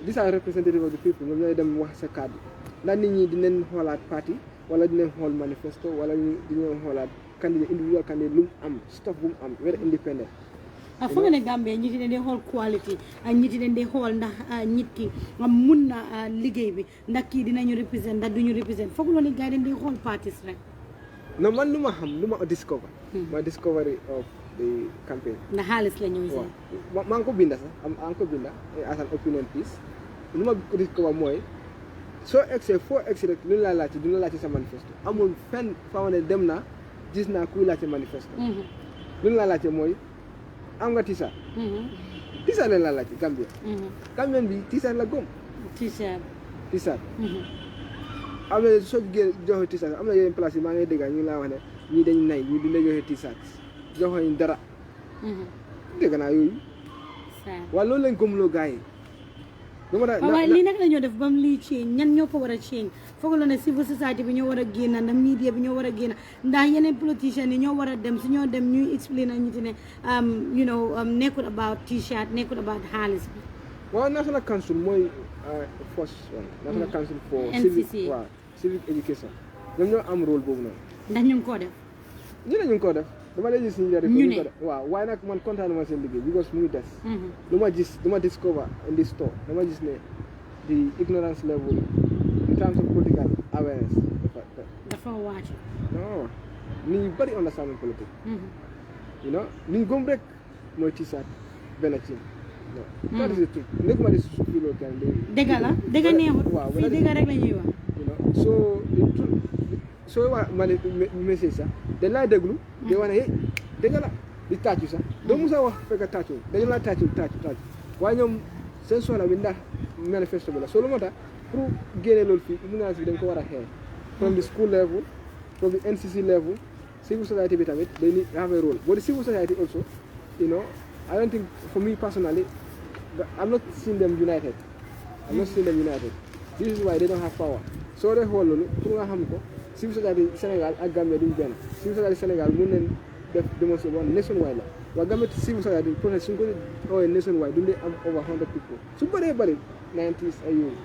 these are representative of the people ñoom ñooy dem wax sa kàddu ndax nit ñi dinañ xoolaat parti wala dinañ xool manifesto wala dinañ xoolaat candidate individual candidate lu mu am stuff bu mu am very independent foog nga ne Gambie ñi ti dañ dee xool quality ñi ti dañ dee xool ndax nit ki mun na liggéey bi ndax kii dinañu represent ndax duñu represent foog loo ne gars yi dañ dee xool parties rek non man lu ma xam lu ma discover my discovery of the campaign ndax xaalis la ñëw si maa ngi ko binda sax maa ngi ko binda as an opinion piece lu ma discover mooy soo egsee foo egsi rek lu la laajte du la laajte sa manifesto amul fenn faa ne dem na gis naa kuy laajte manifesto lu la laajte mooy am nga t-shirt t-shirt leen la laajte Gambia Gambien bi t-shirt la gom t-shirt am na soo joxe t-shirt am na yeneen place yi maa ngi dégg ñu ngi laa wax ne ñii dañ nay ñii dina joxe t-shirt joxoñ dara dégg naa yooyu waaye loolu lañ gëmloo gars yi waaye lii nag la ñoo def ba mu lii change ñan ñoo ko war a change foog la ne civil society bi ñoo war a génn ndax media bi ñoo war a génn ndax yeneen politiciens yi ñoo war a dem su ñoo dem ñuy explain ak ñi ne you know nekkul about t-shirt nekkul about xaalis bi waaw National Council mooy first one National Council for civic education ñoom ñoo am rôle boobu noonu ndax ñu ngi koo def ñu ne ñu ngi koo def dama lay gis ñu ne waaw waaye nag man kontaan ma seen liggéey because mu ngi des lu ma discover in this store dama gis ne the ignorance level in terms of political awareness dafa wàcc non nit ñu bëri understanding politique you know li ñu gëm rek mooy t-shirt benn cin non that is the truth nekk ma di suufiloo kenn dëgg la dëgg neexut fii dëgg rek la ñuy wax you know so soo wax ma ne message sax dañ laa déglu di wax ne dëgg la di tàccu sax doo musa wax fekk tàccu dañu laa tàccu waaye ñoom seen soxla bi ndax manifesto bi la soo lu moo tax pour génne loolu fii ignorance bi dañ ko war a xeex from the school level from the NCC level civil society bi tamit they need have a role but the civil society also you know I don't think for me personally I'm not seeing them united this is why they don't have power soo dee xool loolu pour nga xam ko civil society Sénégal ak Gambia duñ benn civil society Sénégal mën nañ def démonstration boo nationwide la waaye Gambia civil society process suñ ko oowee nationwide duñ dee am over 100 people su bëree bëri 90s ay yooyu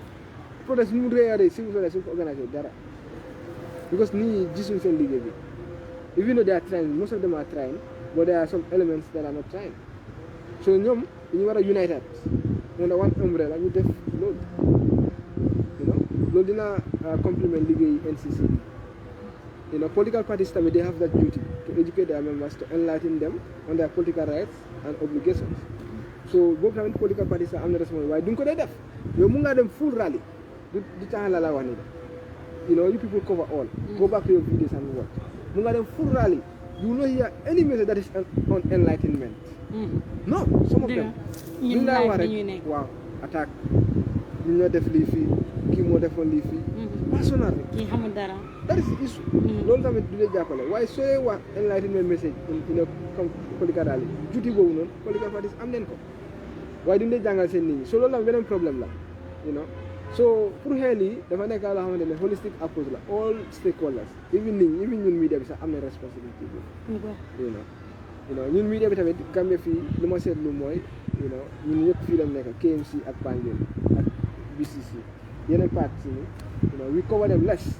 protest mu réeré civil society suñ ko organisé dara because nit ñi gisuñ seen liggéey bi even though they are trying most of them are trying but there are some elements that are not trying so ñoom dañu war a united under one umbrella ñu def loolu you know loolu dina compliment liggéey NCC you know, political parties, they have that duty to educate their members, to enlighten them on their political rights and obligations. So, both political parties are under responsibility. Why don't they def? You munga them full rally. You know, you people cover all. Go back to your videos and watch. Munga them full rally. You will not hear any message that is on enlightenment. No, some of them. Wow, attack. You know, definitely, Kimo definitely. Personally, that is the issue. Don't have it to the Japan. Why say what enlightenment message in a political rally? Duty go on, political parties, why didn't they jungle sending? So, long have problem, you know. So, for Haley, the Vanaka have a holistic approach, all stakeholders, even new media, I'm a responsibility. You know, new media, Gambia fee, Luma said Lumoy, you know, you need freedom like a KMC at Pangal, at BCC. The other parts, you know, we cover them less.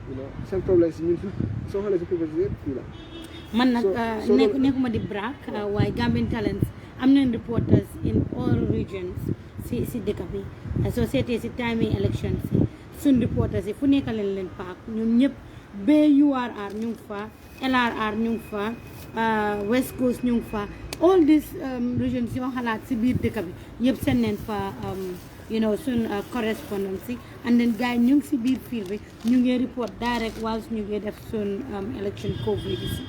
You know, some problems in so how does people feel? Man, nekuma di brak, why Gambian talents, I'm not reporters in all regions. Si dekabi société si timing elections sun reporters fu nekal len pak ñun ñep BURR ñu fa LRR ñu fa West Coast ñu fa all these regions yo xalat ci biir dekabi yeb sen nen fa you know sun correspondence and then guy ñu ci biir fiir bi ñu ngi report direct whilst ñu ngi def sun election coverage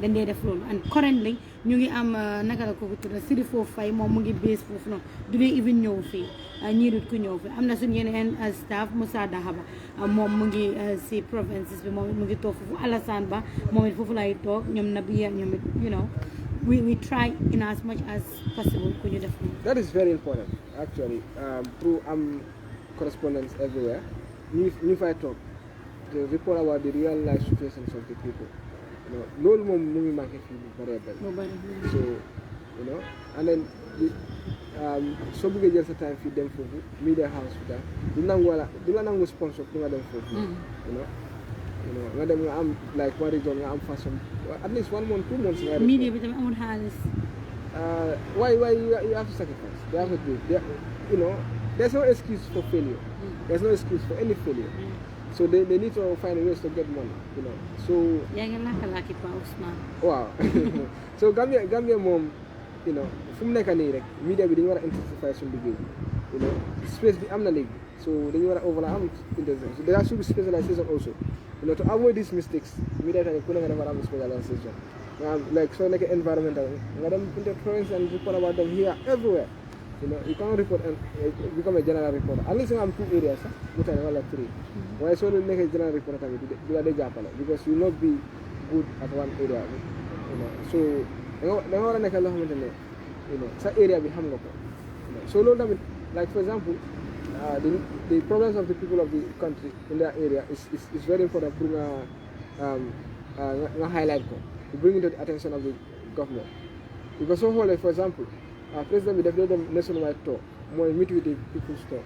dañ dee def loolu and currently ñu ngi am naka la ko tudda Siri foofu fay moom mu ngi base foofu noonu du dee even ñëw fii ñiirut ku ñëw fi am na suñu yeneen staff Moussa Dahaba moom mu ngi si provinces bi moom mu ngi toog foofu Alassane Ba moom it foofu lay toog ñoom Nabiya ñoom it you know we try in as much as possible ku ñu def that is very important actually through correspondence everywhere ñu fay toog to report about the real life situations of the people. Loolu moom mu ngi manqué fii bu bëree bëri so you know and then soo bëggee jël sa time fii dem foofu media house bi daal du la nangu sponsor pour nga dem foofu you know nga dem nga am like one region nga am fashion at least 1 month 2 months nga media bi tamit amul xaalis why you have to sacrifice they have to do it you know there's no excuse for failure there's no excuse for any failure so they need to find ways to get money, you know. So wow. So Gambia mom, you know, from media we didn't intensify some degree. You know, space the amna league. So they were overall so there should be specialization also. You know, to avoid these mistakes, media couldn't have specialization. Like so like environmental, interference and report about them here everywhere. You know, you can't report and become a general reporter. At least you have 2 areas, but I have 3. Why so you make a general reporter? Because you will not be good at one area. You know, so you know, that area be hamgo. So like for example, the problems of the people of the country in that area is very important to highlight to bring it to the attention of the government. Because so like for example. President will have nationwide tour, more meet with the people's tour,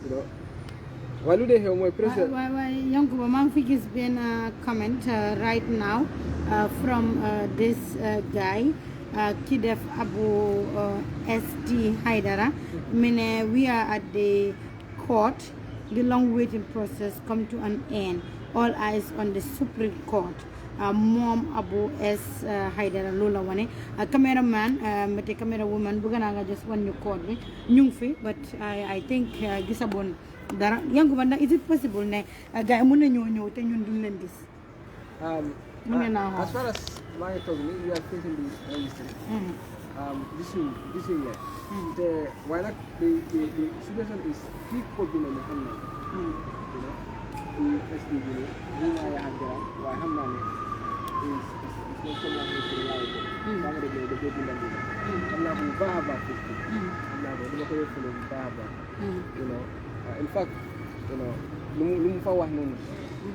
you know. Why do they have more president? Young Manfik has been a comment right now from this guy, Kidef Abu ST Haidara. We are at the court. The long waiting process come to an end. All eyes on the Supreme Court. Mom Abu S Haidara Lola Wane, a cameraman, but a camera woman, Buganaga just one new court, Nyungfi, but I think Gisabon, young woman, is it possible? A guy Muna Nyo, then you do this. As far as my talk, we are facing the industry. This year, why not the situation is peak problem in the family. You know, the SDG, why have why have is not so much reliable. The people that you know, in fact, you know,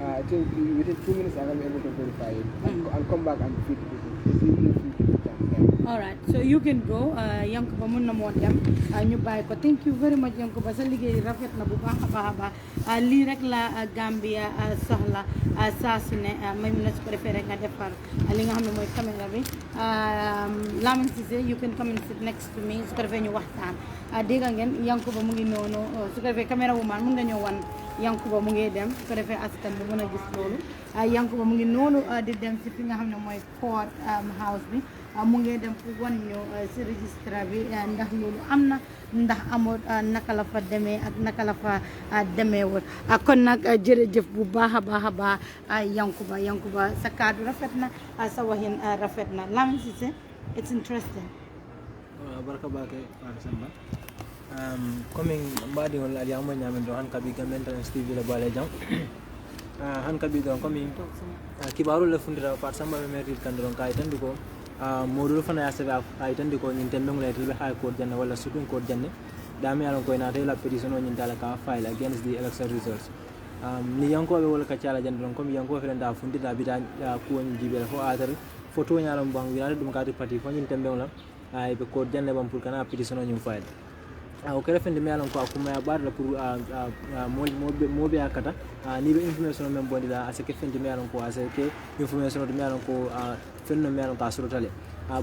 I think within 2 minutes I am able to verify it and come back and feed people. Alright, so you can go. Yankuba mun na mo dem ñu bàyyi ko. Thank you very much Yankuba sa liggéey rafet na bu baax a baax lii rek la Gambia soxla saa su ne may mun na su ko defee rek nga defar li nga xam ne mooy caméra bi Lamin Cissé you can come and sit next to me su ko defee ñu waxtaan dégg ngeen Yankuba mu ngi noonu su ko defee caméra woman mun nga ñëw wan Yankuba mu ngi dem su ko defee askan bi mën a gis loolu Yankuba mu ngi noonu di dem si fi nga xam ne mooy court house bi mu ngi dem pour wan ñu si registre bi ndax loolu am na ndax amul naka la fa demee ak naka la fa demee woon kon nag jërëjëf bu baax a baax Yankuba sa kaddu rafet na sa waxin rafet na Lamin Cissé it's interesting barka bake Samba coming mbadi wala ali amma nyamen do han kabi government TV la bale jang han kabi do coming kibaru le fundira par Samba me merit kan do kay tan ko modul fana ya sebe ay tan ko nyin tembe ngule tibe high court janna wala supreme court janne dami alon ko na la petition on nyindala ka file against the election results ni yanko be wala ka chala janne don comme yanko fe da fundira bita ko nyi jibel fo atar photo nyaalam bang wiara dum ka parti fo nyin tembe ngula ay be court janne bam pour kana petition on nyi file o kere fende mi alon ko akuma ya barla pour mo be akata ni be information men bondi la asake fende mi alon ko asake information do mi alon ko fenno mi alon ka surotale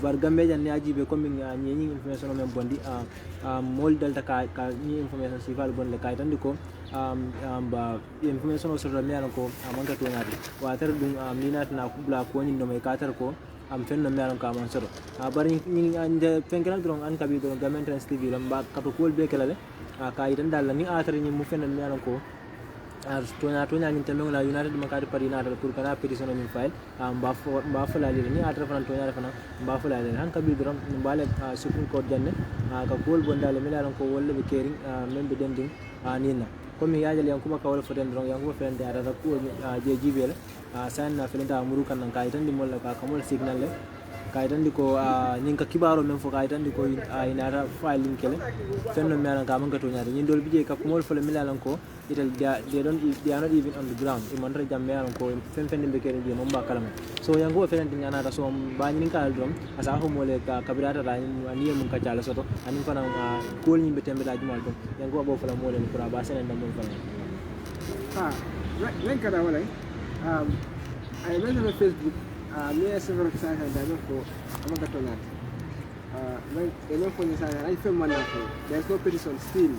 bar gambe jan ni ajibe comme ni information men bondi mol dalta ka ni information sifal bonde kay tan diko ba information o surotale mi alon ko manka to ngati wa tar dum ni natna kubla ko ni no me ka tar ko fenno mi alon ka man soro bar ni ande fengal dron an kabi dron government TV lamba kato kol be kelale ka idan dal ni atare ni mu fenno mi alon ko tonya ni tembe la United Democratic Party na pour kana petition ni file ba fala li ni atare fana tonya fana ba fala li han kabi dron mbale Supreme Court janne ka kol bondale mi alon ko wolle be kering membe dending nina comme yaajal Yankuba ka wala foten dron Yankuba fende ara ko je jibel san na felenta amuru kan nan kay tan di mol ka kamol signal le kay tan di ko nin ka kibaro men fo kay tan di ko ina filing kele fenno mi alan ka man ka to nyaade ni dol bije ka mol fo le milalan ko itel they are not even on the ground e man re jamme alan ko fende be kere di mom ba kalama so Yankuba felenta nyana ta so ba ni ka drom asa ho mole ka kabirata ra ni mun ka jala soto anin fana kol ni be tembe la jumal ko Yankuba bo fala mole ni kura ba senen dam mon fala len kada wala I went on Facebook me several times and I don't go I'm not going to for this I feel money there's no petition still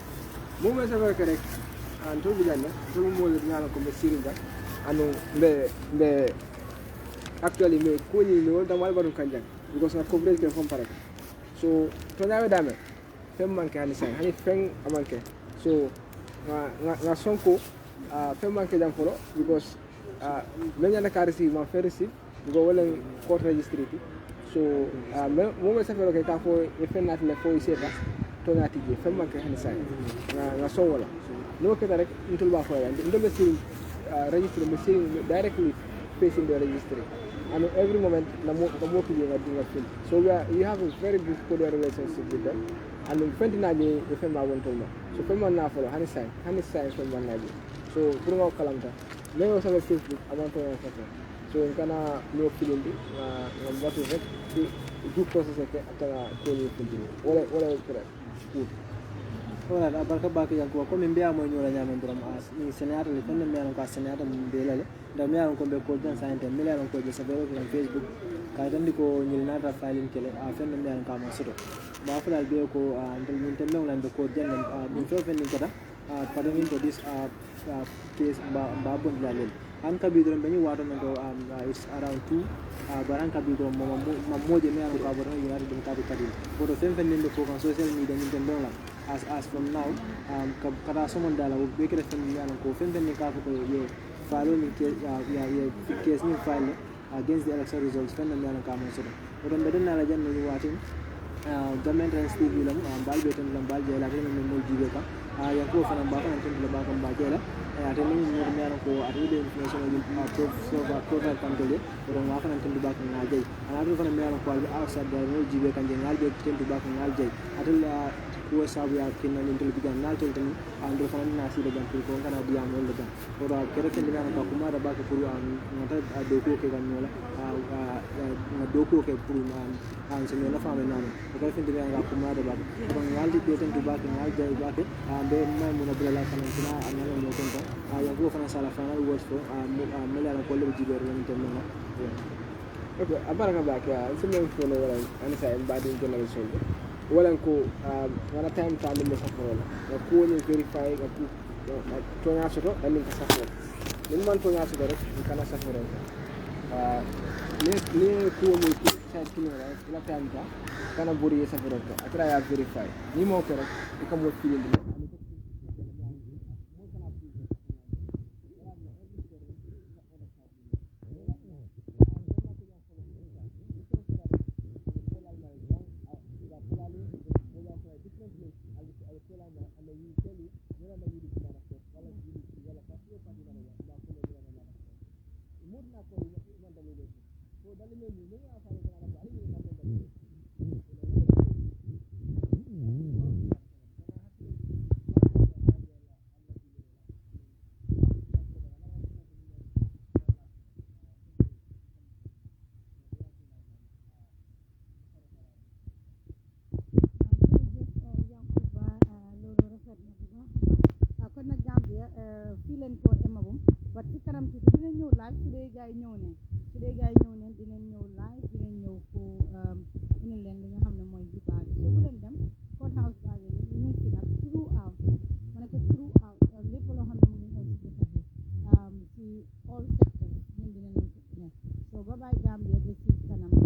moment several correct and to be done to more than now come Syria and the actually me kuni me all the while baru kanjang because na coverage ke from parek so to na dame fem man ke hani hani feng amanke so na sonko fem man ke jam folo because many na receive ma fair receive go wala court registry so mo me safero ke ka fo e fenat le fo iseta to na tije fem man ke hani sai na so wala no ke direct intul ba fo ya ndol be siri registry me siri directly facing the registry and every moment na mo ki nga dinga film so we have a very good cordial relationship with them and fentina je e fem ma won tolma so fem man na fo hani sai fem man na je so pour nga kalamta lego sa Facebook abantu ya fa so kana no film bi ngam watu rek ci du process ke atala ko ni film wala kra wala da barka baka Yankuba ko min biya mo nyola nyamen drum ni senator le fenn mi ko senator min belale da mi ko be ko dan sante mi ko je sabero ko Facebook ka tan ko nyilna ta filing kele fenn mi ko ma soto ba fa dal be ko ndel min tan lan be ko den min fo fenn ko da pardon into this case ba bon lalel an ka bidron be ni wato men do it's around 2 baran ka bidron moje me an ko abon United Democratic Party bodo fen fen ko kan social media ni den don la as from now kada somon dala wo be kere fen ni an ko fen fen ka ko ye falo ni ke ya case ni file against the election results fen ni an ka mo so bodo be den na la jan ni watin government and TV lam balbe tan lam balje la tan men mo jibe ka Yankuba fana ba fana tan la ba kan ba jela ate ni mo mi an ko ate de information ni so ba ko ta kan dole bodo ma fana tan ba kan na jey ana do fana mi an ko outside da no jibe kan je ngal be tan ba kan ngal jey ate ko sabu ya kinna ni tel bigan na tol tan ando fana na si de jam ko kana dia mo le jam ko da kere ken dina ka kuma da ba ko pour an ngata do ko ke gan nola na do ko ke pour an se no na fa men nana ko fen dina ka kuma da ba ko ngaldi do tan do ba ke ngal jay ba ke be may mo na bela fana tina an na mo ton ya ko fana sala final words fo mo la ko le jiber woni tan na okay abara nga ba ke se men ko no wala an sa en ba din jonal so wala ko wana time le safaro la ko ni verify ga ku to nya soto dalin ka safaro min man to nya soto rek kana safaro ni ko mo ki sa kilo la time ta kana buri safaro ka atra ya verify ni mo ko rek ko mo fi ni all sectors ñun dinañ leen ko so bye bye Gambia ba ci kanam